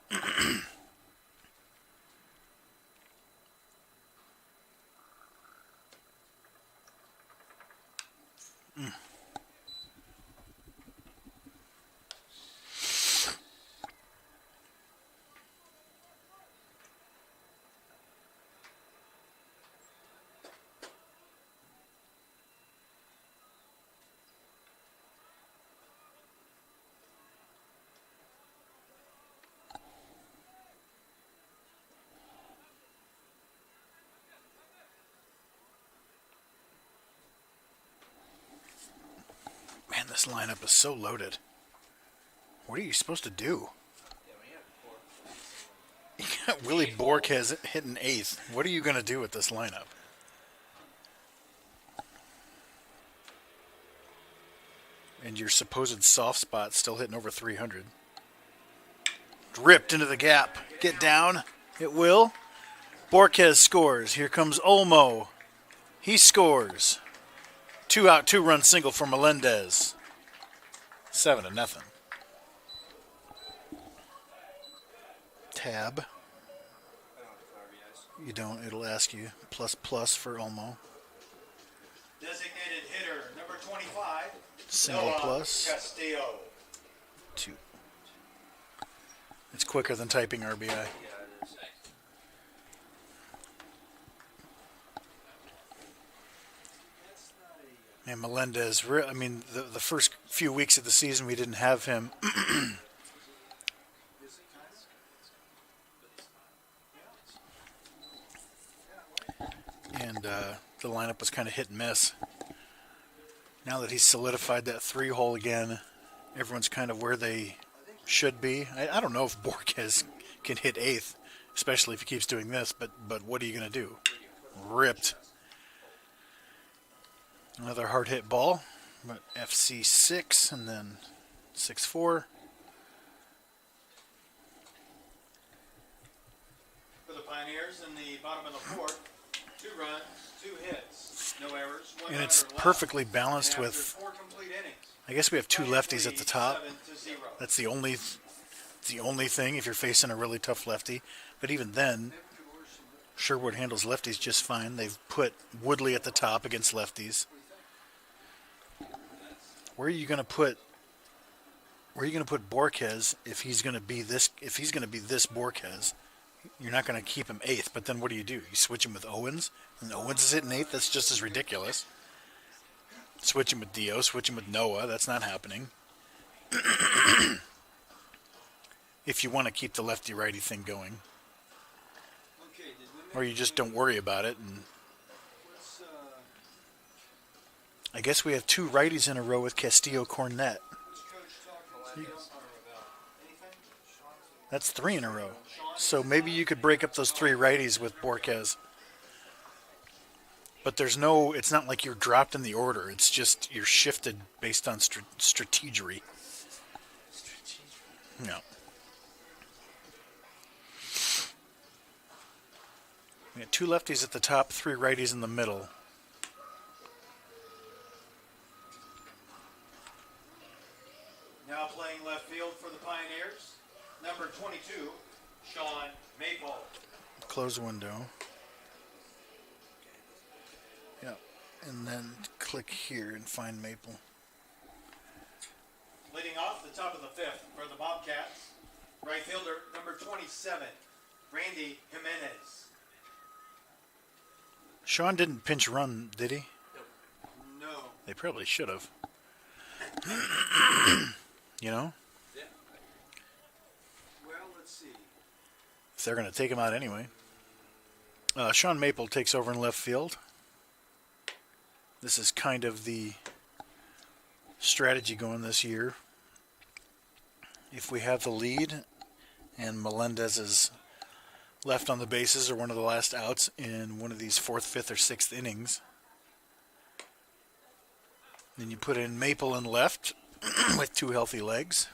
Man, this lineup is so loaded. What are you supposed to do? You got Willie Bork has hitting eighth. What are you going to do with this lineup? And your supposed soft spot still hitting over 300. Ripped into the gap. Get down. It will. Borquez scores. Here comes Olmo. He scores. 2 out, 2-run single for Melendez. 7-0. Tab. You don't. It'll ask you. Plus for Olmo. Designated hitter, number 25. Single Noah plus. Castillo. 2. It's quicker than typing RBI. And Melendez, I mean, the first few weeks of the season we didn't have him. And the lineup was kind of hit and miss. Now that he's solidified that 3-hole again, everyone's kind of where they should be. I don't know if Borquez can hit eighth, especially if he keeps doing this, but what are you going to do? Ripped. Another hard hit ball, but FC 6 and then 6-4. For the Pioneers in the bottom of the fourth, 2 runs, 2 hits, no errors, 1 And it's runner left. perfectly balanced And with, after 4 complete innings, I guess we have 2 lefties at the top. 7-0. That's the only thing if you're facing a really tough lefty. But even then, Sherwood handles lefties just fine. They've put Woodley at the top against lefties. Where are you going to put Borquez if he's going to be this Borquez? You're not going to keep him eighth, but then what do? You switch him with Owens, and Owens is hitting eighth. That's just as ridiculous. Switch him with Dio, switch him with Noah. That's not happening. If you want to keep the lefty-righty thing going, or you just don't worry about it. And I guess we have 2 righties in a row with Castillo Cornette. That's 3 in a row. So maybe you could break up those 3 righties with Borquez. But it's not like you're dropped in the order. It's just you're shifted based on strategery. No. We got 2 lefties at the top, 3 righties in the middle. Now Now playing left field for the Pioneers, number 22, Sean Maple. Close window. Yep. And then click here and find Maple. Leading off the top of the fifth for the Bobcats, right fielder, number 27, Randy Jimenez. Sean didn't pinch run, did he? No. They probably should have. You know? Yeah. Well, let's see. If they're going to take him out anyway. Sean Maple takes over in left field. This is kind of the strategy going this year. If we have the lead and Melendez is left on the bases or one of the last outs in one of these fourth, fifth, or sixth innings, then you put in Maple in left with two healthy legs.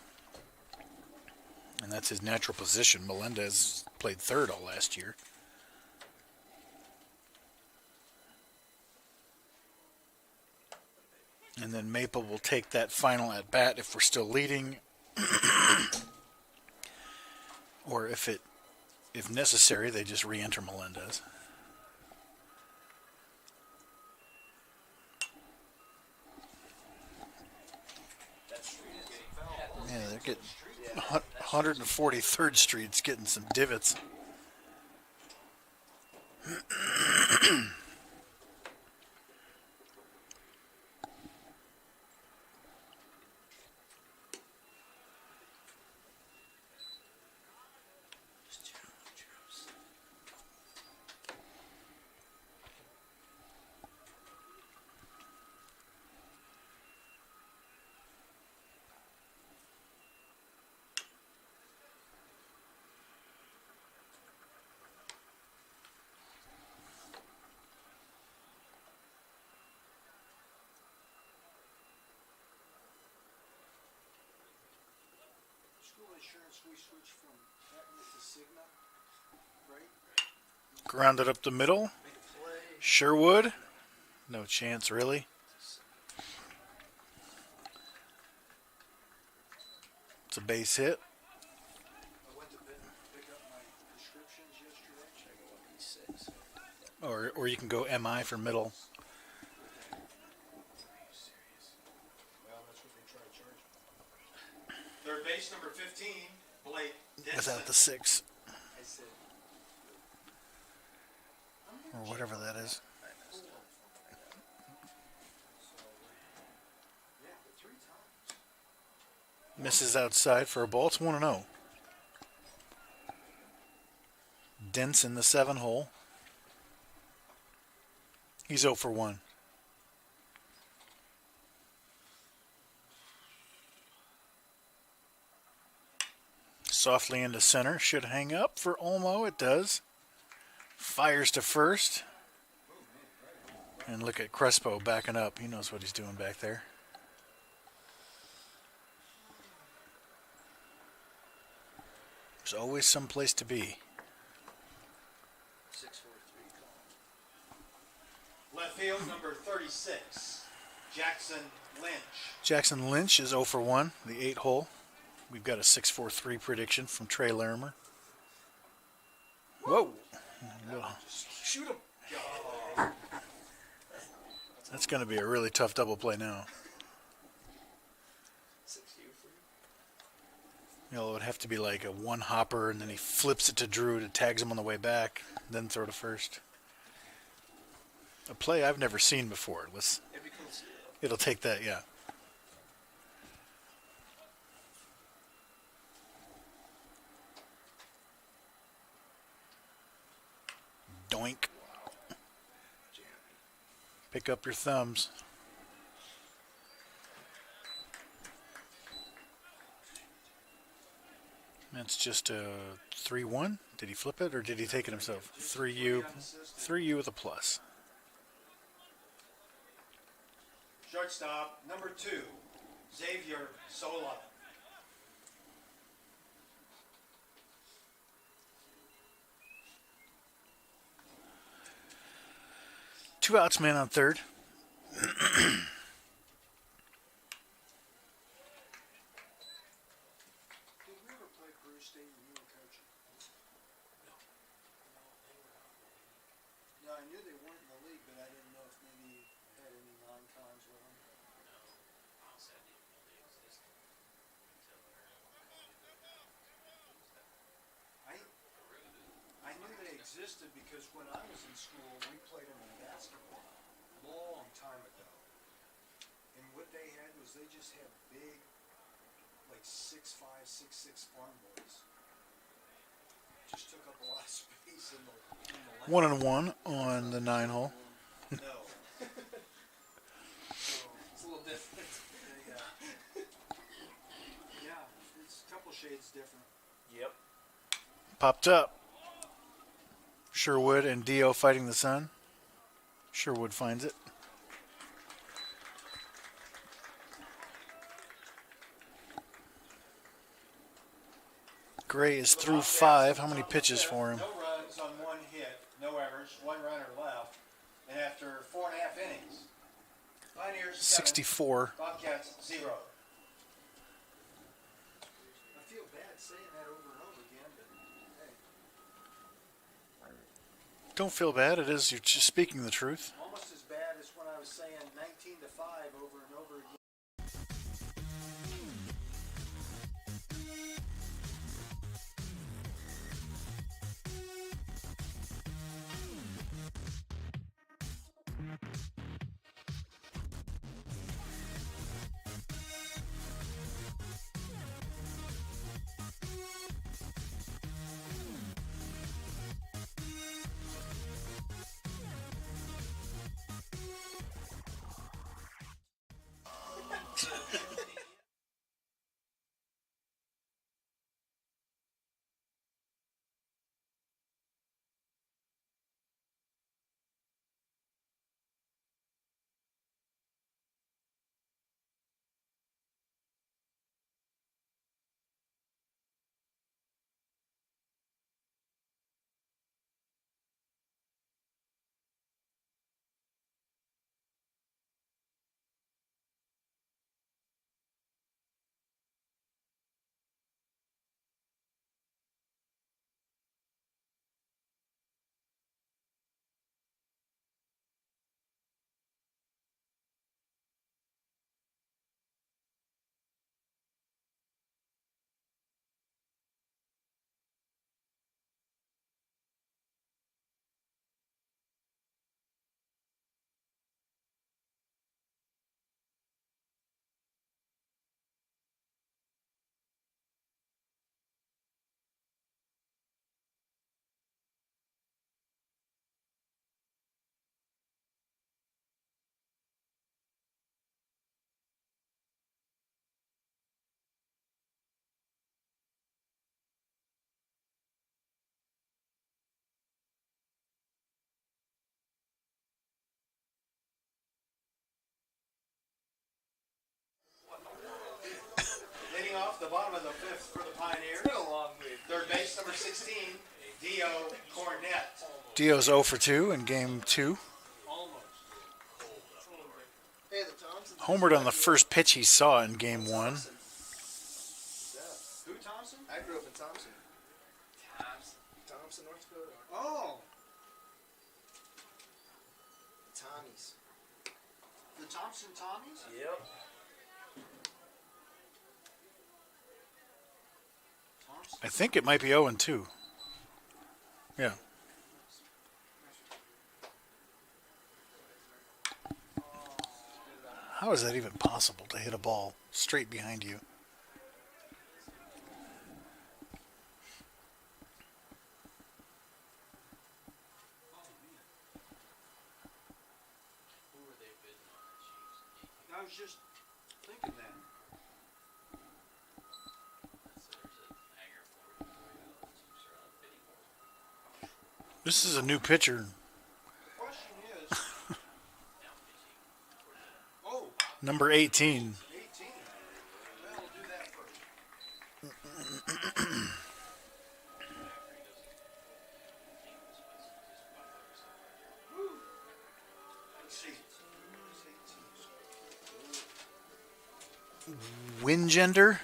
And that's his natural position. Melendez played third all last year. And then Maple will take that final at bat if we're still leading, or if necessary, they just re-enter Melendez. Yeah, they're getting 143rd Street's getting some divots. School insurance, we switched from Aetna to Cigna, right? Grounded up the middle. Sherwood. No chance, really. It's a base hit. I went to pick up my prescriptions yesterday. Or you can go MI for middle. Well, that's what they try to charge me. Third base, number 15, Blake Denson. Without the 6. I said, Or whatever that is. yeah, but 3 times. Misses outside for a ball. It's 1-0. Dents in the 7 hole. He's 0 for 1. Softly into center. Should hang up for Olmo. It does. Fires to first. And look at Crespo backing up. He knows what he's doing back there. There's always some place to be. 6-4-3 call. Left field, number 36, Jackson Lynch. Jackson Lynch is 0 for 1, the 8 hole. We've got a 6-4-3 prediction from Trey Larimer. Whoa. Shoot him. That's going to be a really tough double play now. 6 for you. You know, it would have to be like a one hopper, and then he flips it to Drew to tags him on the way back, then throw to first. A play I've never seen before. It'd be cool to see that. It'll take that, yeah. Doink. Pick up your thumbs. That's just a 3-1. Did he flip it or did he take it himself? 3U. 3U with a plus. Shortstop, number 2, Xavier Sola. Two outs, man on third. existed because when I was in school, we played them in basketball long time ago. And what they had was they just had big, like 6'5", 6'6" farm boys. Just took up a lot of space in the lane. 1-1 on the 9-hole. No. It's a little different. Yeah, it's a couple shades different. Yep. Popped up. Sherwood and Dio fighting the sun. Sherwood finds it. Gray is through 5. How many pitches for him? No runs on one hit, no errors, one runner left, and after 4.5 innings, Pioneers 7, 64. Bobcats 0. I feel bad saying that over and over again, but hey, Don't feel bad. It is. You're just speaking the truth. almost as bad as when I was saying 19-5 over and over again. Leading off the bottom of the 5th for the Pioneers, It's been a long week. third base number 16, Dio Cornett. Dio's 0 for 2 in game 2. Almost. Hey, the Thompsons. Homered on the first pitch he saw in game 1. Yeah. Who, Thompson? I grew up in Thompson. Thompson, North Dakota. Oh, Tommies. the Thompson Tommies? Yep. Thompson. I think it might be 0 and 2. Yeah. How is that even possible to hit a ball straight behind you? I was just thinking that. This is a new pitcher, The question is, oh, number 18. 18. Well, we'll do that first. Woo. Let's see. Wingender,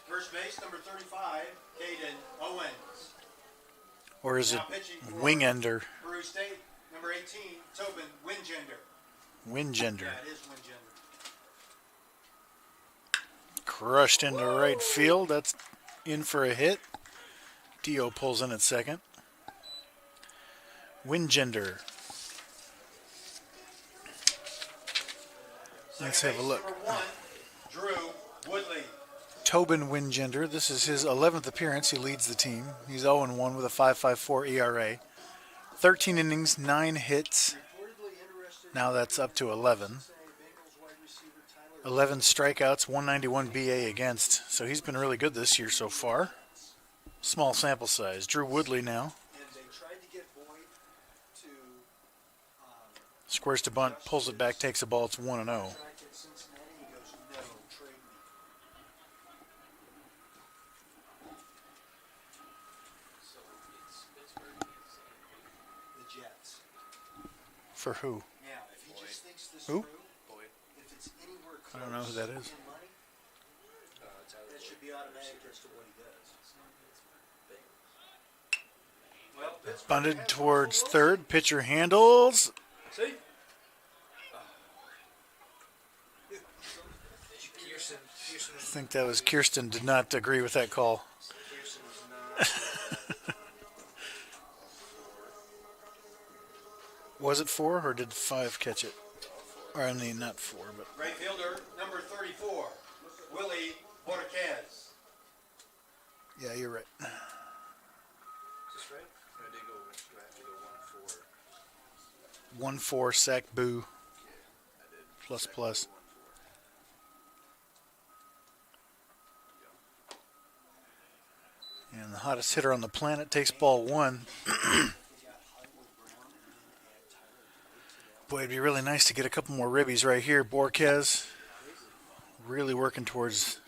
First base number 35, Caden Owens. or is it Now pitching for Wingender? Peru State, number 18, Tobin Wingender. Wingender. Yeah, it is Wingender. Crushed into right field. That's in for a hit. Dio pulls in at second. Wingender. Let's have a look. Number 1, Drew Woodley. Tobin Wingender. This is his 11th appearance. He leads the team. He's 0-1 with a 5.54 ERA. 13 innings, 9 hits. Now that's up to 11. 11 strikeouts, 191 BA against. So he's been really good this year so far. Small sample size. Drew Woodley now. And they tried to get Boyd to Squares to bunt, pulls it back, takes a ball. It's 1-0. track at Cincinnati. He goes, no, trade me. So it's Pittsburgh. The Jets. For who? Now, if he just thinks this Who? through, Boyd. if it's anywhere I close don't know who that is. to money, that should be automatic as to what he does. Well, Pittsburgh Bunted has towards Russell third. Pitcher handles. See? Kirsten I think that was Kirsten did not agree with that call. was not. Was it 4 or did 5 catch it? Or I mean, not 4, but Right fielder, number 34, Willie Borquez. yeah, you're right. Is this right? Or did do I have to go 1-4? 1-4 sack boo I did. plus plus. 1-4. And the hottest hitter on the planet takes ball 1. Boy, it'd be really nice to get a couple more ribbies right here. Borquez really working towards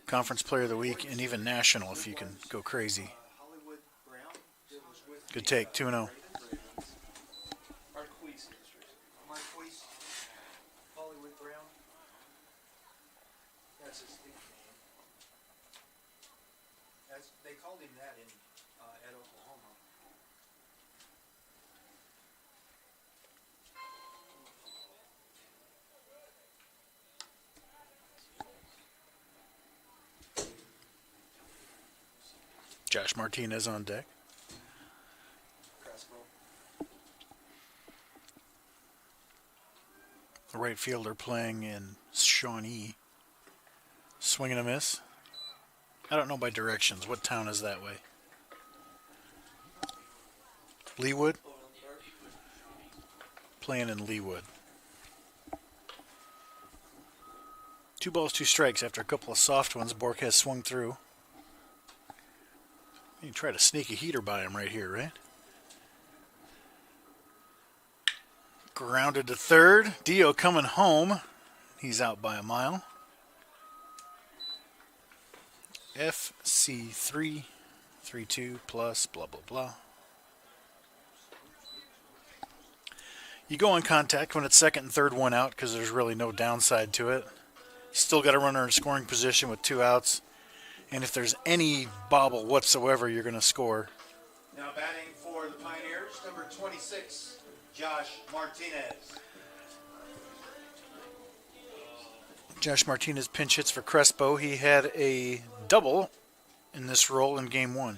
Conference Player of the Week and even National if you can go crazy. Hollywood Brown that was with Good take, 2-0. Marquise Industries. Marquise Hollywood Brown. That's his nickname. They called him that at Oklahoma. Josh Martinez on deck. Crespo. The right fielder playing in Shawnee. Swing and a miss. I don't know by directions. What town is that way? Leewood? Playing in Leewood. 2 balls, 2 strikes after a couple of soft ones. Borquez swung through. You can try to sneak a heater by him right here, right? Grounded to third. Dio coming home. He's out by a mile. FC3, 3-2 plus, blah, blah, blah. You go on contact when it's second and third one out because there's really no downside to it. You still got a runner in scoring position with 2 outs. And if there's any bobble whatsoever, you're going to score. Now batting for the Pioneers, number 26, Josh Martinez. Josh Martinez pinch hits for Crespo. He had a double in this role in game 1.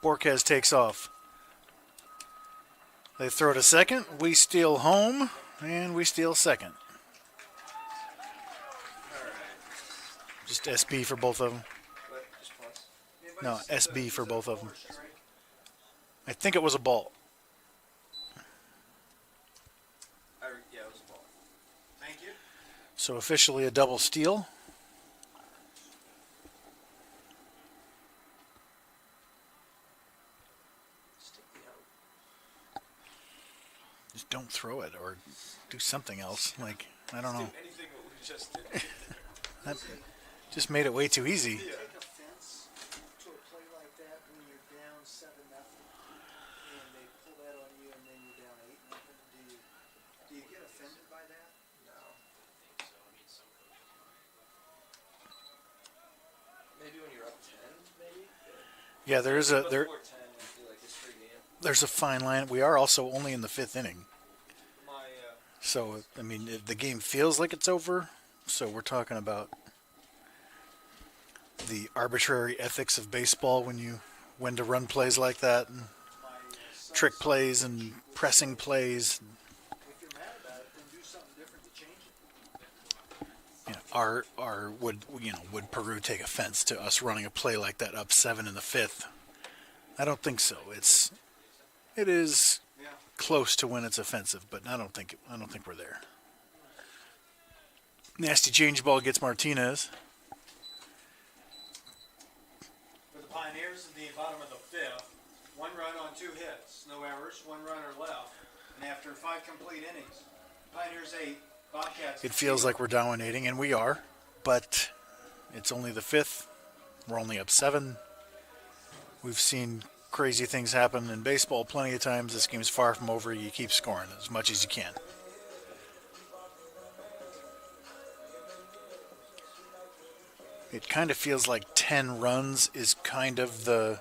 Borquez takes off. They throw to second. We steal home, and we steal second. Just SB for both of them. What? Just plus? No, SB for both of them. I think it was a ball. Yeah, it was a ball. Thank you. So officially a double steal. Stick the out. Just don't throw it or do something else. Like, I don't know. Anything what we just did. That just made it way too easy. Take offense to a play like that when you're down 7-0, and they pull that on you, and then you're down 8-0. Do you get offended by that? No. Maybe when you're up 10, maybe? Yeah, there's a there Before 10, I feel like it's free game. there's a fine line. We are also only in the 5th inning. My, So, I mean, the game feels like it's over. So we're talking about the arbitrary ethics of baseball when to run plays like that, and trick plays and pressing plays. If you're mad about it, then do something different to change it. Would Peru take offense to us running a play like that up 7 in the 5th? I don't think so. It is Yeah. close to when it's offensive, but I don't think we're there. Nasty change ball gets Martinez. For the Pioneers at the bottom of the 5th, 1 run on 2 hits, no errors, 1 runner left, and after 5 complete innings, Pioneers 8, Bobcats. It feels like we're dominating, and we are, but it's only the 5th. We're only up 7. We've seen crazy things happen in baseball plenty of times. This game's far from over. You keep scoring as much as you can. It kind of feels like 10 runs is kind of the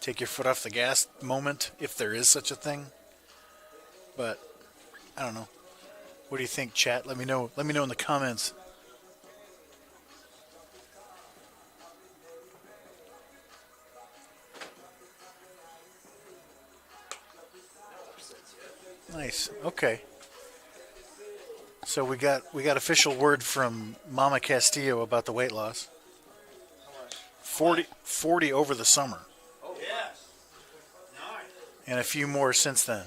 take your foot off the gas moment, if there is such a thing. But I don't know. What do you think, chat? Let me know. Let me know in the comments. Nice. Okay. So we got official word from Mama Castillo about the weight loss. 40 over the summer, Oh, yes. Nice. and a few more since then.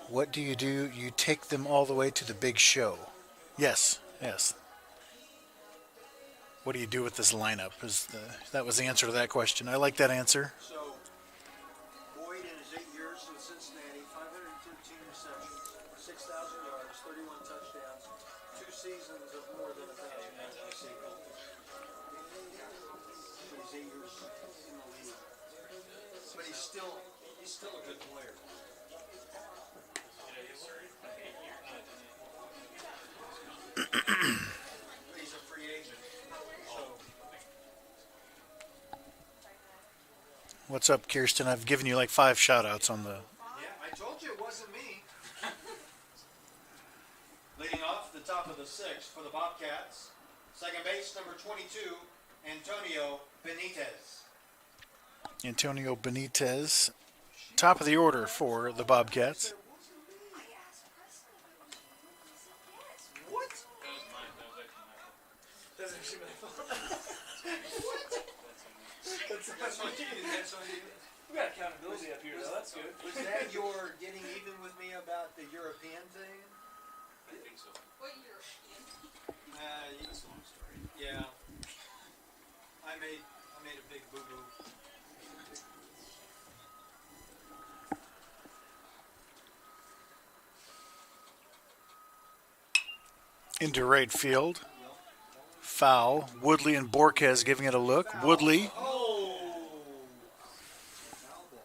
What do? You take them all the way to the big show. Yes. What do you do with this lineup? That was the answer to that question. I like that answer. So, Boyd in his 8 years with Cincinnati, 513 receptions, 6,000 yards, 31 touchdowns, 2 seasons of more than 1,000 yards receiving. But he's 8 years in the league. But he's still a good player. He's a free agent. So, What's up, Kirsten? I've given you like 5 shout-outs on the... yeah, I told you it wasn't me. Leading off the top of the 6th for the Bobcats, second base number 22, Antonio Benitez. Antonio Benitez, top of the order for the Bobcats. What? That's actually my fault. That's on you. That's on you. We got accountability up here, though. That's good. Was that your getting even with me about the European thing? I think so. What European? That's a long story. Yeah. I made a big boo-boo. Into right field. Foul. Woodley and Borquez giving it a look. Woodley. Oh! Foul ball.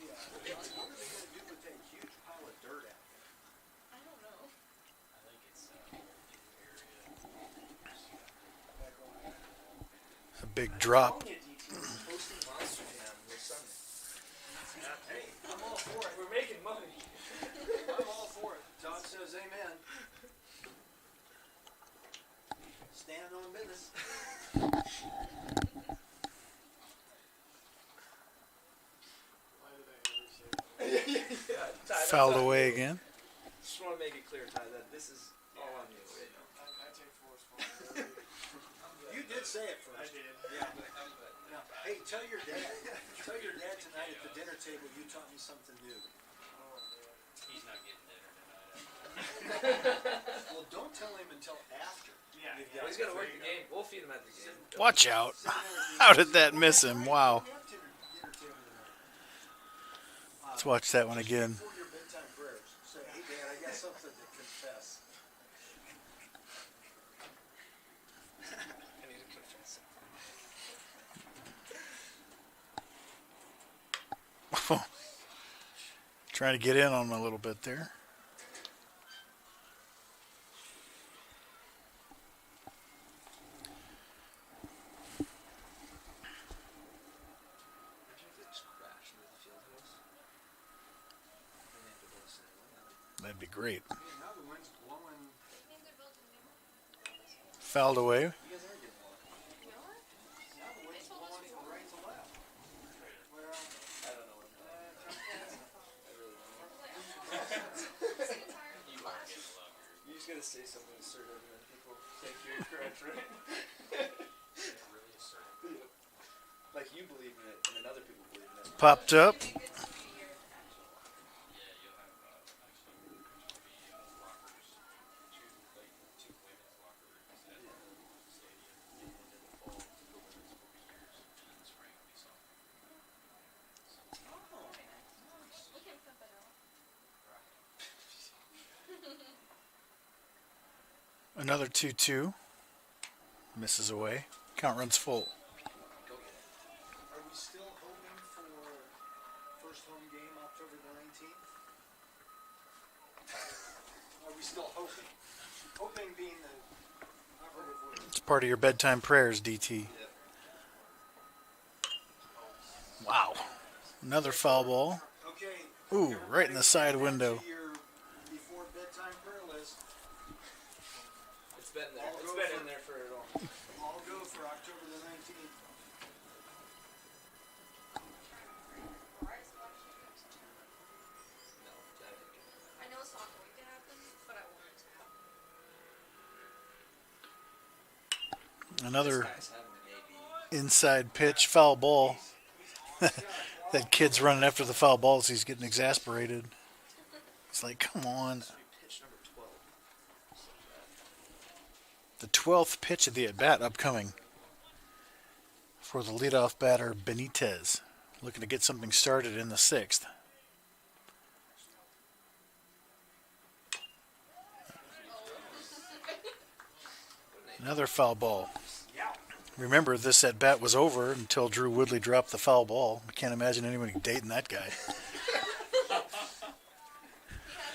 Yeah. What are they going to do with that huge pile of dirt out there? I don't know. I think it's area. A big drop. DT was hosting Monster Jam this Sunday. Hey, I'm all for it. We're making money. I'm all for it. John says amen. Stand on business. Ty, Fouled that's away on you. again. Just want to make it clear, Ty, that this is all on you. I take full responsibility. You did say it first. I did. Yeah. Now, hey, tell your dad. Tell your dad tonight at the dinner table you taught me something new. He's not getting dinner tonight. Well, don't tell him until after. Yeah. you've Well, got he's got to work the game. We'll feed him at the game. Watch out. Sit down at the- How did that miss him? Wow. We have dinner table tonight. Let's watch that one again. Before your bedtime prayers, say, hey, Dad, I got something to confess. I need to confess. Trying to get in on him a little bit there. Imagine if they just crashed into the field house. be great. Yeah, now the wind's blowing. Fouled away. You guys are getting one. Now the wind's blowing from right to left. Well, I don't know what that. I really don't know. You just gotta say something assertive and then people think you're correct, right? Really assertive. Yeah. Like you believe in it and then other people believe in it. Popped up. Yeah, you'll have actually there'll be lockers, two women's lockers at the stadium, and in the fall the women's will be yours, and in the spring will be some. We can pimp it out. Another 2-2. Misses away. Count runs full. Go get it. are we still hoping for first home game October the 19th? Are we still hoping? Hoping being the operative word. It's part of your bedtime prayers, DT. Yeah. Wow. Another foul ball. Okay. Ooh, right in the side window. To your before bedtime prayer list. It's been there. I'll It's go been for- in there for a long. I'll go for October the 19th. No, that didn't get it. I know it's not going to happen, but I want it to happen. Another This guy's having an AB. inside pitch, foul ball. That kid's running after the foul balls. He's getting exasperated. He's like, come on. This would be pitch number 12. The 12th pitch of the at-bat upcoming for the leadoff batter, Benitez. Looking to get something started in the 6th. Another foul ball. Remember, this at-bat was over until Drew Woodley dropped the foul ball. I can't imagine anybody dating that guy. He has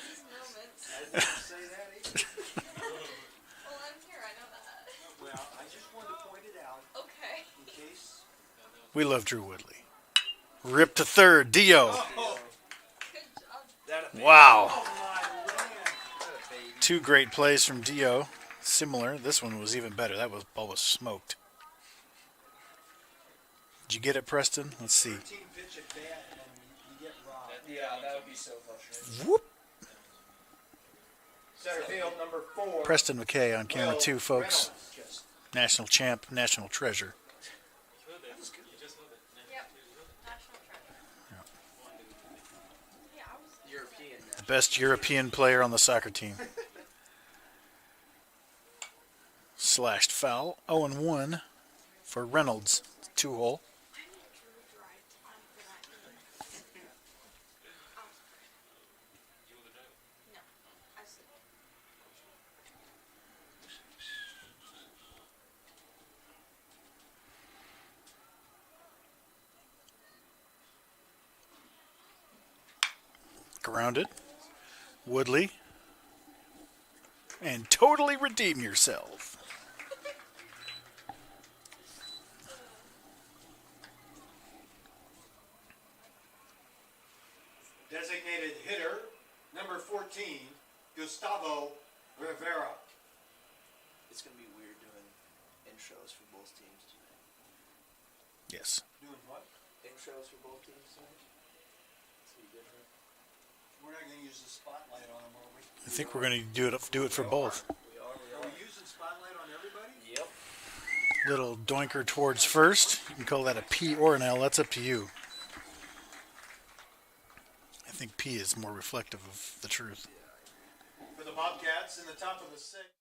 his moments. I didn't say that either. Well, I'm here. I know that. Well, I just wanted to point it out Okay. in case. We love Drew Woodley. Rip to third, Dio. Oh, Good job. That a baby. Wow. my land. That a baby. Two great plays from Dio. Similar. This one was even better. That ball was smoked. Did you get it, Preston? Let's see. 13 pitch at bat and you get robbed. Yeah, that would be so frustrating. Whoop. Center field number 4. Preston McKay on camera Will 2, folks. Reynolds. Just National champ, national treasure. Yep. National treasure. Yeah, I was. European now. Best European player on the soccer team. Slashed foul. 0-1 for Reynolds. 2-hole. I need Drew drive time for that game. No, I see. Grounded. Woodley. And totally redeem yourself. Designated hitter number 14, Gustavo Rivera. It's gonna be weird doing intros for both teams tonight. Yes. doing what? Intros for both teams tonight. It's gonna be different. We're not going to use the spotlight on them, are we? I think we're going to do it for both. We are. Are we using spotlight on everybody? Yep. Little doinker towards first. You can call that a P or an L. That's up to you. I think P is more reflective of the truth. For the Bobcats in the top of the 6th.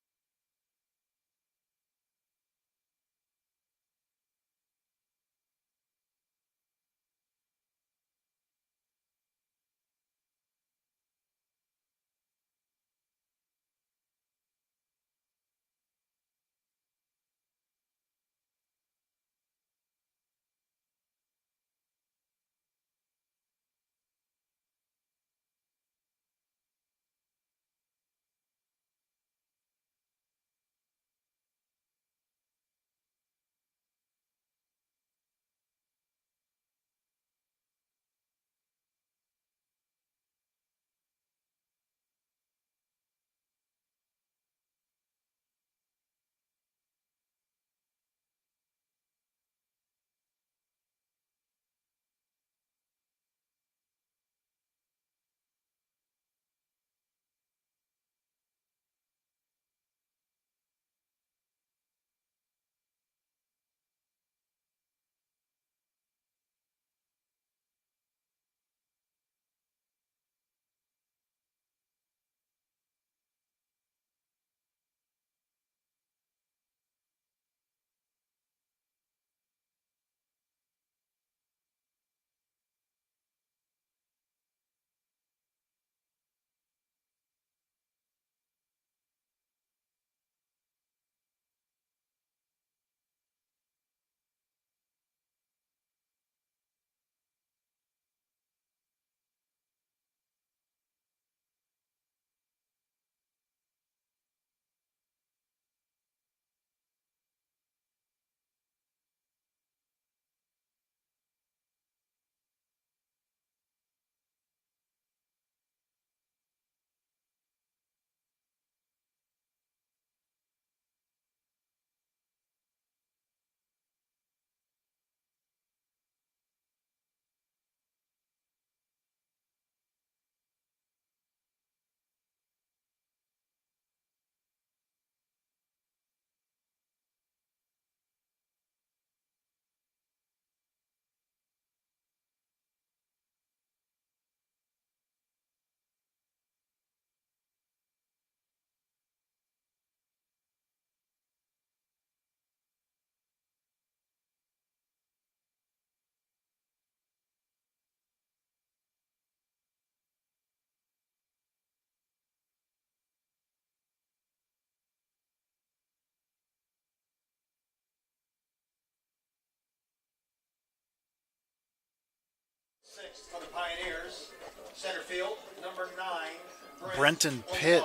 Sixth for the Pioneers. Center field, number 9, Brenton Pitt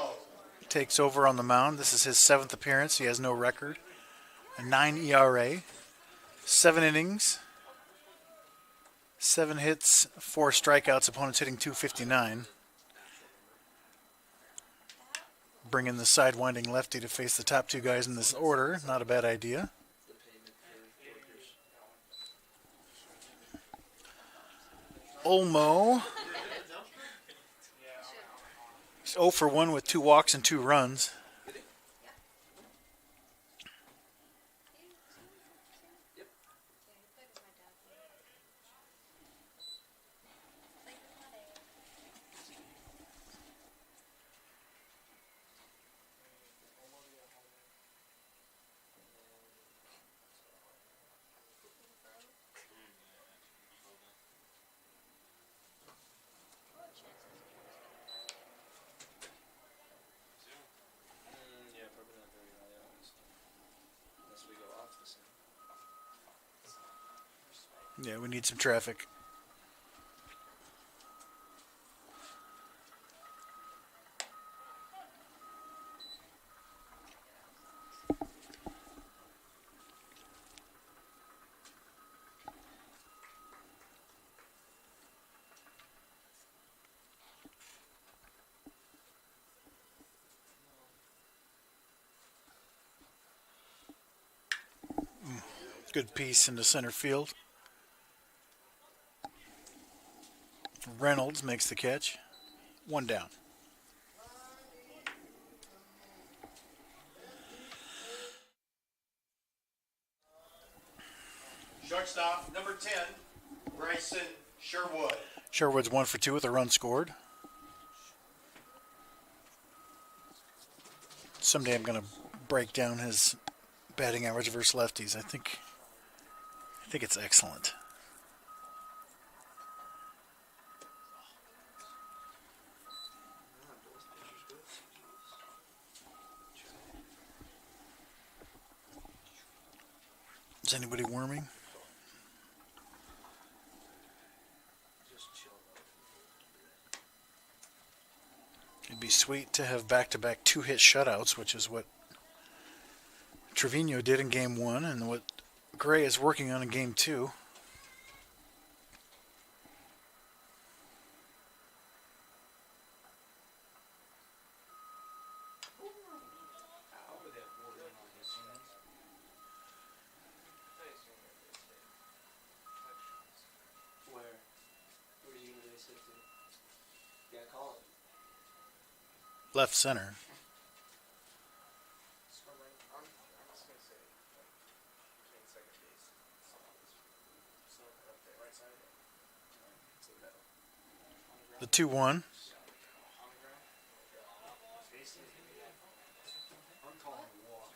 takes over on the mound. This is his 7th appearance. He has no record. A 9 ERA. 7 innings. 7 hits, 4 strikeouts. Opponents hitting .259. Bringing the sidewinding lefty to face the top 2 guys in this order. Not a bad idea. Olmo. He's 0 for 1 with 2 walks and 2 runs. Yeah, probably not very high, honestly. Unless we go off the same. Yeah, we need some traffic. Good piece into center field. Reynolds makes the catch. 1 down. Shortstop, number 10, Bryson Sherwood. Sherwood's 1 for 2 with a run scored. Someday I'm going to break down his batting average versus lefties. I think it's excellent. Is anybody worming? It'd be sweet to have back-to-back 2-hit shutouts, which is what Trevino did in Game 1 and what Gray is working on in Game 2. Where? Where are you going to base it to? Yeah, call it. Left center. I'm just gonna say, between second base, so up there, right side, to the middle. The 2-1. I'm calling a walk.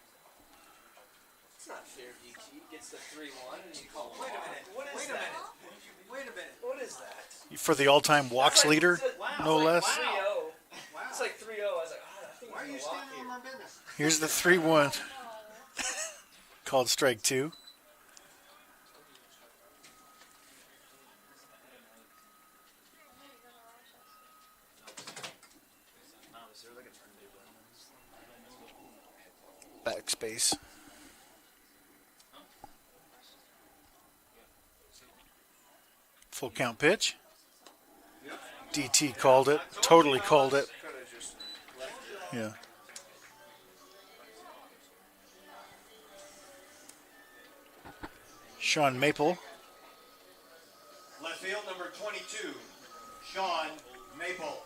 It's not fair, DT. Gets the 3-1 and you call Wait a minute. What is Wait a that? minute. Wait a minute. What is that? For the all-time walks leader, no less. 3-0. Wow. It's like 3-0. I was like, I think Why are you he's gonna walk standing on here. my business? Here's the 3-1. Called strike 2. Backspace. Full count pitch. DT called it. Totally called it. Yeah. Sean Maple. Left field, number 22, Sean Maple.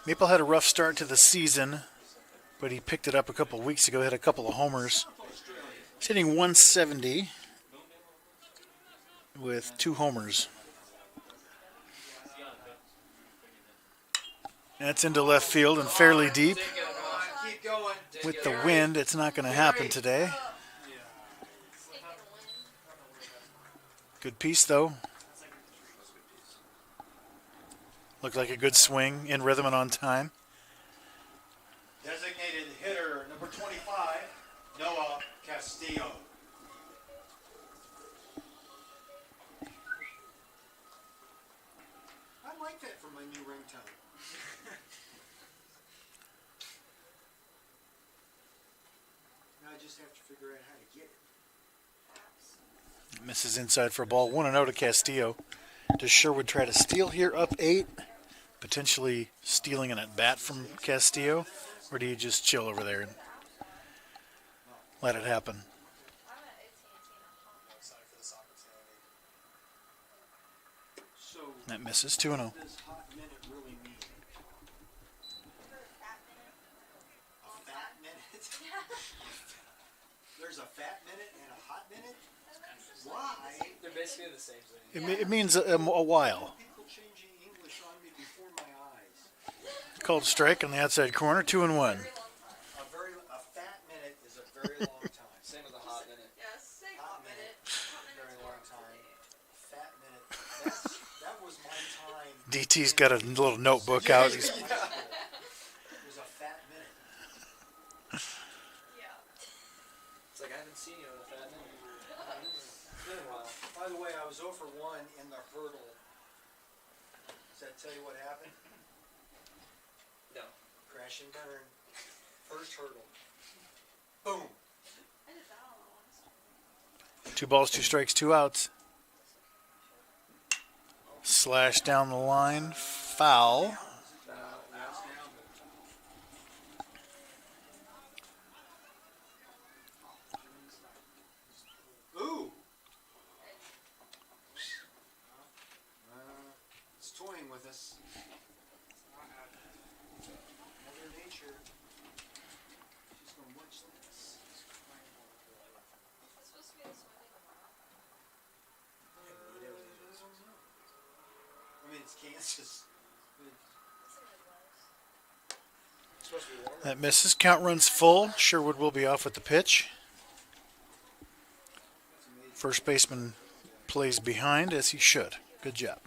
Maple had a rough start to the season, but he picked it up a couple weeks ago. Had a couple of homers. He's hitting 170 with 2 homers. That's into left field and fairly deep. Keep going. With the wind, it's not going to happen today. Good piece, though. Looked like a good swing, in rhythm and on time. Designated hitter, number 25, Noah Castillo. time. Now I just have to figure out how to get it. Misses inside for a ball. 1-0 to Castillo. Does Sherwood try to steal here up 8? Potentially stealing an at bat from Castillo? Or do you just chill over there and let it happen? So, That misses. 2-0. what does hot minute really mean? A fat minute? There's a fat minute and a hot minute? Why? They're basically the same thing. It means a while. People changing English on me before my eyes. Called strike on the outside corner. 2-1. A fat minute is a very long time. Same with the hot minute. Yes, say Hot hot minute. Hot Very minute's long more time. up Fat minute. That was my time. DT's got a little notebook out. He's It was a fat minute. to date. Yeah. It's like I haven't seen you in a fat minute. It's been a while. By the way, I was 0 for 1 in the hurdle. Does that tell you what happened? No. Crash and burn. First hurdle. Boom. I did that on the last one. 2 balls, 2 strikes, 2 outs. Slash down the line. Foul. Ooh. It's toying with us. Mother Nature. She's gonna watch this. It's supposed to be this windy tomorrow. I mean, it's Kansas. It's in the Midwest. It's supposed to be warmer. That misses. Count runs full. Sherwood will be off with the pitch. First baseman plays behind as he should. Good job.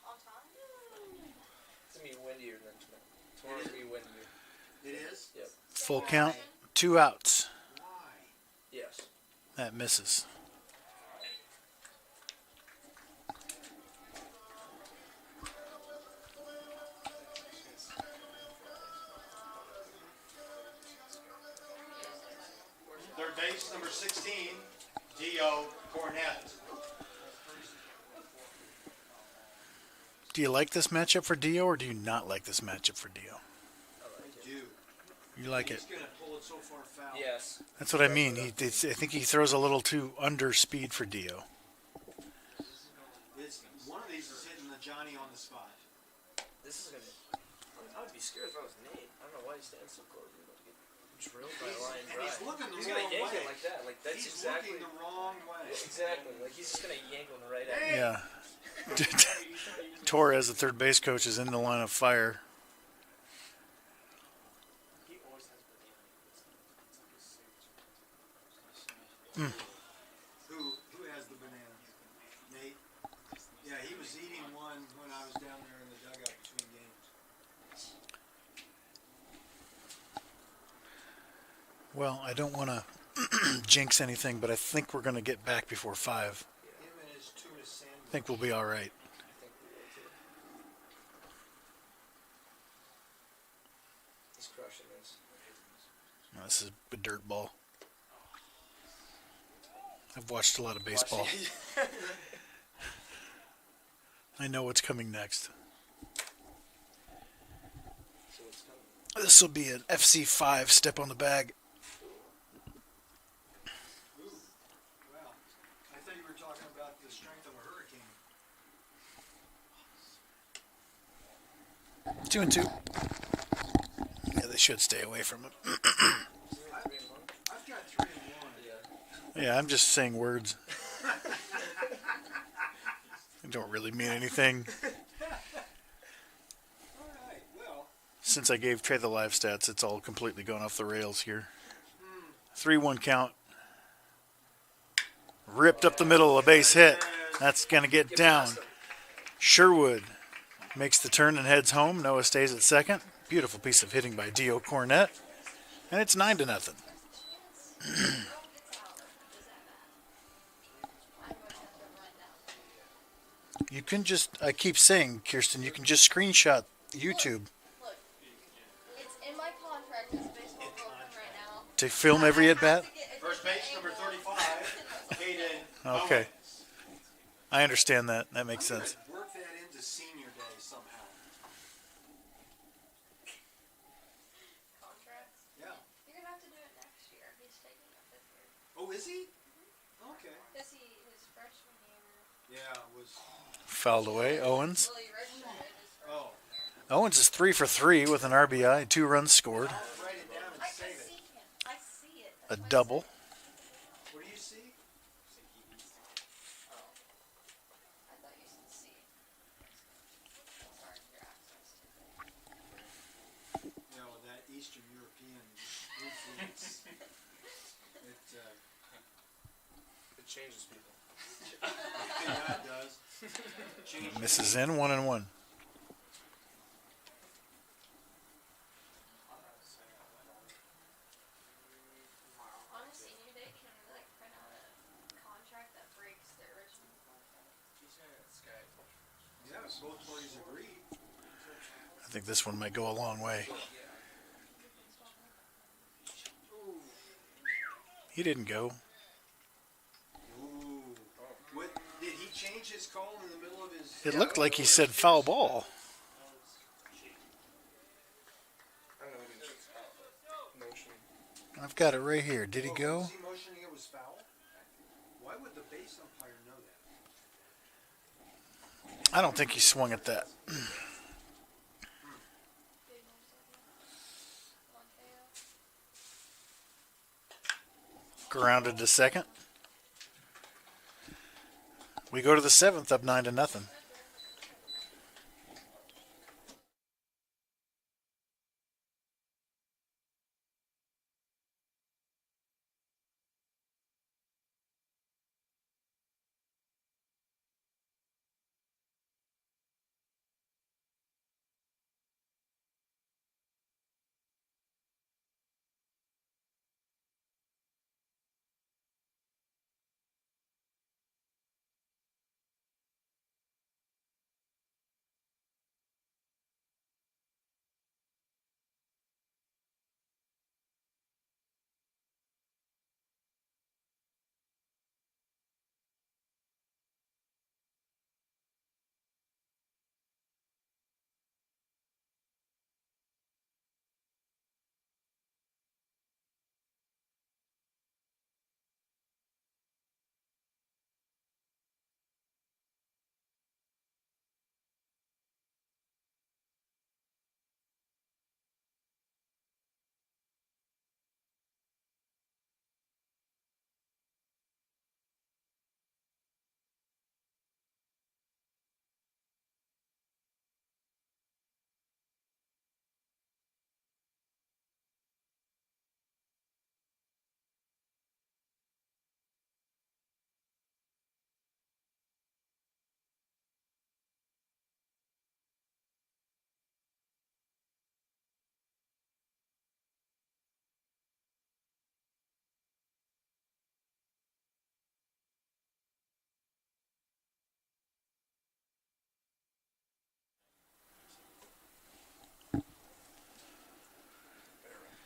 On time? It's gonna be windier than tomorrow. Tomorrow's gonna be windier. It is? Yep. Full count. 2 outs. Why? Yes. That misses. Third base, number 16, Dio Cornett. Do you like this matchup for Dio or do you not like this matchup for Dio? I do. You like it. He's gonna pull it so far foul. Yes. That's what I mean. I think he throws a little too under speed for Dio. It's, one of these is hitting the Johnny on the spot. This is gonna. I would be scared if I was Nate. I don't know why he stands so close. He's about to get drilled by a line And he's drive. looking the He's wrong gonna yank way. it like that. Like that's He's exactly. looking the wrong way. Exactly. Like he's just gonna yank him right at me. Yeah. Torres, the third base coach, is in the line of fire. He always has banana. Who has the banana? Nate? Yeah, he was eating one when I was down there in the dugout between games. Well, I don't want to jinx anything, but I think we're going to get back before 5. Him and his tuna sandwich. I think we'll be all right. I think we will too. He's crushing this. This is a dirt ball. I've watched a lot of baseball. I know what's coming next. So it's coming. This will be an FC5 step on the bag. Ooh, wow. I thought you were talking about the strength of a hurricane. 2 and 2. Yeah, they should stay away from it. Isn't it 3-1? I've got 3 and 1. Yeah. Yeah, I'm just saying words. They don't really mean anything. All right, well, Since I gave Trey the live stats, it's all completely gone off the rails here. 3-1 count. Ripped up the middle, a base hit. That's going to get down. Sherwood makes the turn and heads home. Noah stays at second. Beautiful piece of hitting by Dio Cornett. And it's 9-0. You can just, I keep saying, Kirsten, you can just screenshot YouTube Look, it's in my contract as a baseball girlfriend right now. to film every at bat. First base, number 35, Hayden Okay. Owens. I understand that. That makes I'm gonna sense. work that into senior day somehow. Contracts. Yeah. You're gonna have to do it next year. He's taking a 5th year. Oh, is he? Okay. His freshman year. Yeah, it was. Fouled away. Owens. Well, he redshirted his freshman Oh. year. Owens is 3 for 3 with an RBI, 2 runs scored, I'll write it down and I save see it. him. I see it. a That's why I double. said- What do you see? Oh. I thought you said C. Sorry, your accent's too thick. You know, that Eastern European influence. It changes people. Yeah, it does. Change. Misses in 1-1. On a senior day, can we like print out a contract that breaks the original contract? Yeah, both parties agree. I think this one might go a long way. He didn't go. Ooh. What, did he change his call in the middle of his... It looked like he said foul ball. I don't know. He just motion. I've got it right here. Did he go? Was he motioning it was foul? Why would the base umpire know that? I don't think he swung at that. Big Monteo. Grounded to second. We go to the 7th, up 9-0.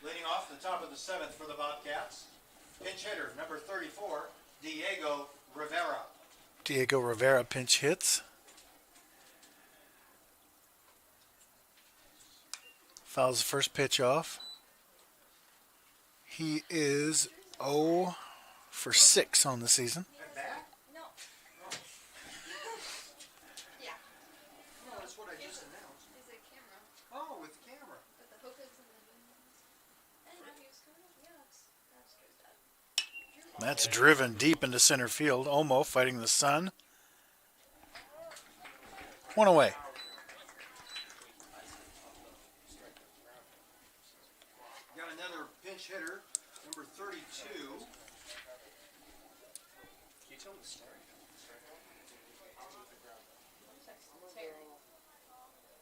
Leading off the top of the 7th for the Bobcats, pinch hitter, number 34, Diego Rivera. Diego Rivera pinch hits. Fouls the first pitch off. He is 0 for 6 on the season. At bat? No. Yeah. No, that's what I just announced. It's a camera Oh, with the camera. with the hookahs and the beans. I didn't know he was coming up. Yeah, that's good. Dad. That's driven deep into center field. Omo fighting the sun. One away. Got another pinch hitter, number 32. Can you tell the story? Terry.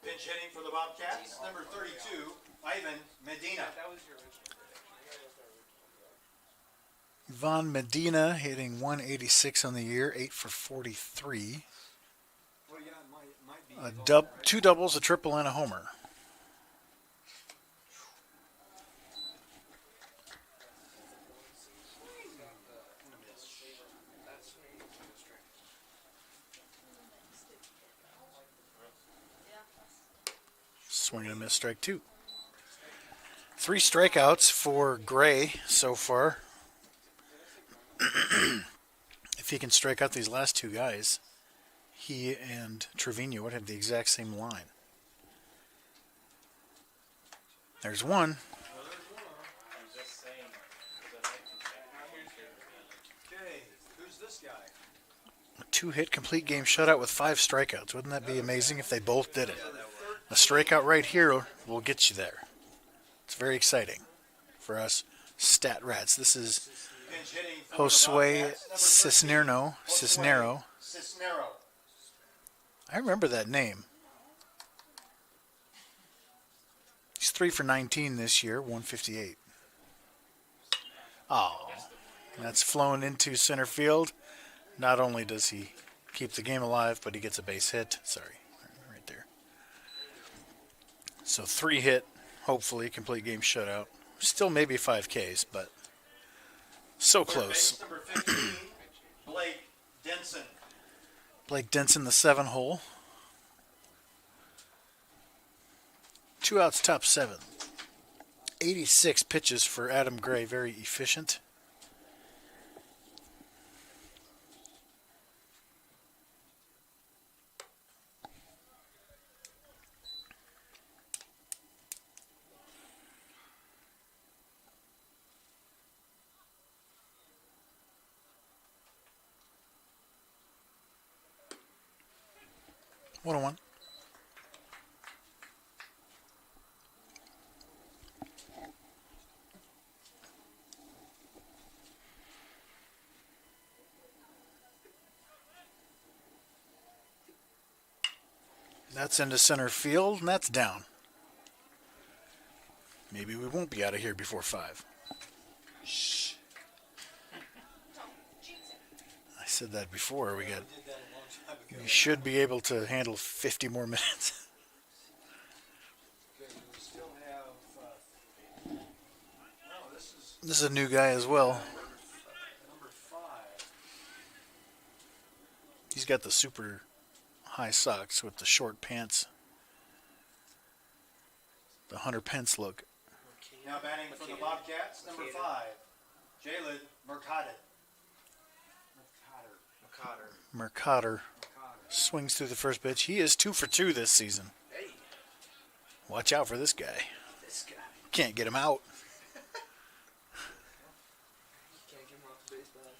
Pinch hitting for the Bobcats, number 32, Ivan Medina. That was your original. Ivan Medina hitting 186 on the year, 8 for 43. What Two doubles, a triple, and a homer. Swing and a miss, strike two. 3 strikeouts for Gray so far. If he can strike out these last 2 guys, he and Trevino would have the exact same line. There's one. Okay, who's this guy? A 2-hit complete game shutout with 5 strikeouts. Wouldn't that be amazing if they both did it? A strikeout right here will get you there. It's very exciting for us stat rats. This is Pinch hitting for the Josue Bobcats, number 13, Cisnero. Cisnero. I remember that name. He's 3 for 19 this year, 158. Oh, that's flown into center field. Not only does he keep the game alive, but he gets a base hit. Sorry, right there. So 3 hit, hopefully, complete game shutout. Still maybe 5 Ks, but so Third close. base, number 15, Blake Denson. Blake Denson, the 7 hole. 2 outs, top 7. 86 pitches for Adam Gray, very efficient. One on one. That's into center field, and that's down. Maybe we won't be out of here before 5. Shh. I said that before. We should be able to handle 50 more minutes. Okay, we still have. No, This is a new guy as well. number 5. He's got the super high socks with the short pants. The Hunter Pence look. Now batting for the Bobcats, number 5, Jalen Mercado. Mercader swings through the first pitch. He is 2 for 2 this season. Hey, Watch out for this guy. this guy. Can't get him out. Can't get him off the base pass.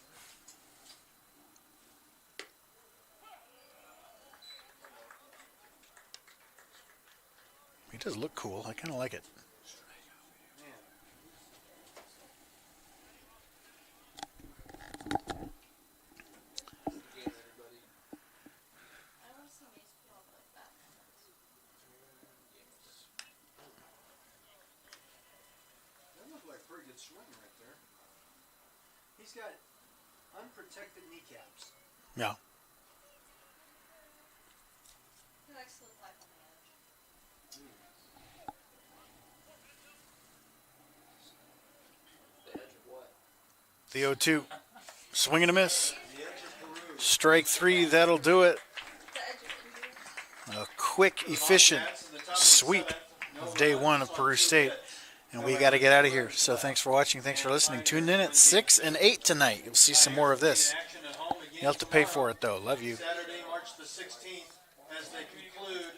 He does look cool. I kind of like it. Man. Game, everybody. I don't see me scroll like that. That looked like a pretty good swing right there. He's got unprotected kneecaps. Yeah. He likes to look like on the edge. The edge of what? The 0-2. Swing and a miss. The edge of Peru. Strike 3. That'll do it. The edge of Peru. A quick, efficient sweep of day 1 of Peru State. And we got to get out of here. So thanks for watching. Thanks for listening. Tune in at 6 and 8 tonight. You'll see some more of this. You'll have to pay for it, though. Love you. Saturday, March the 16th, as they conclude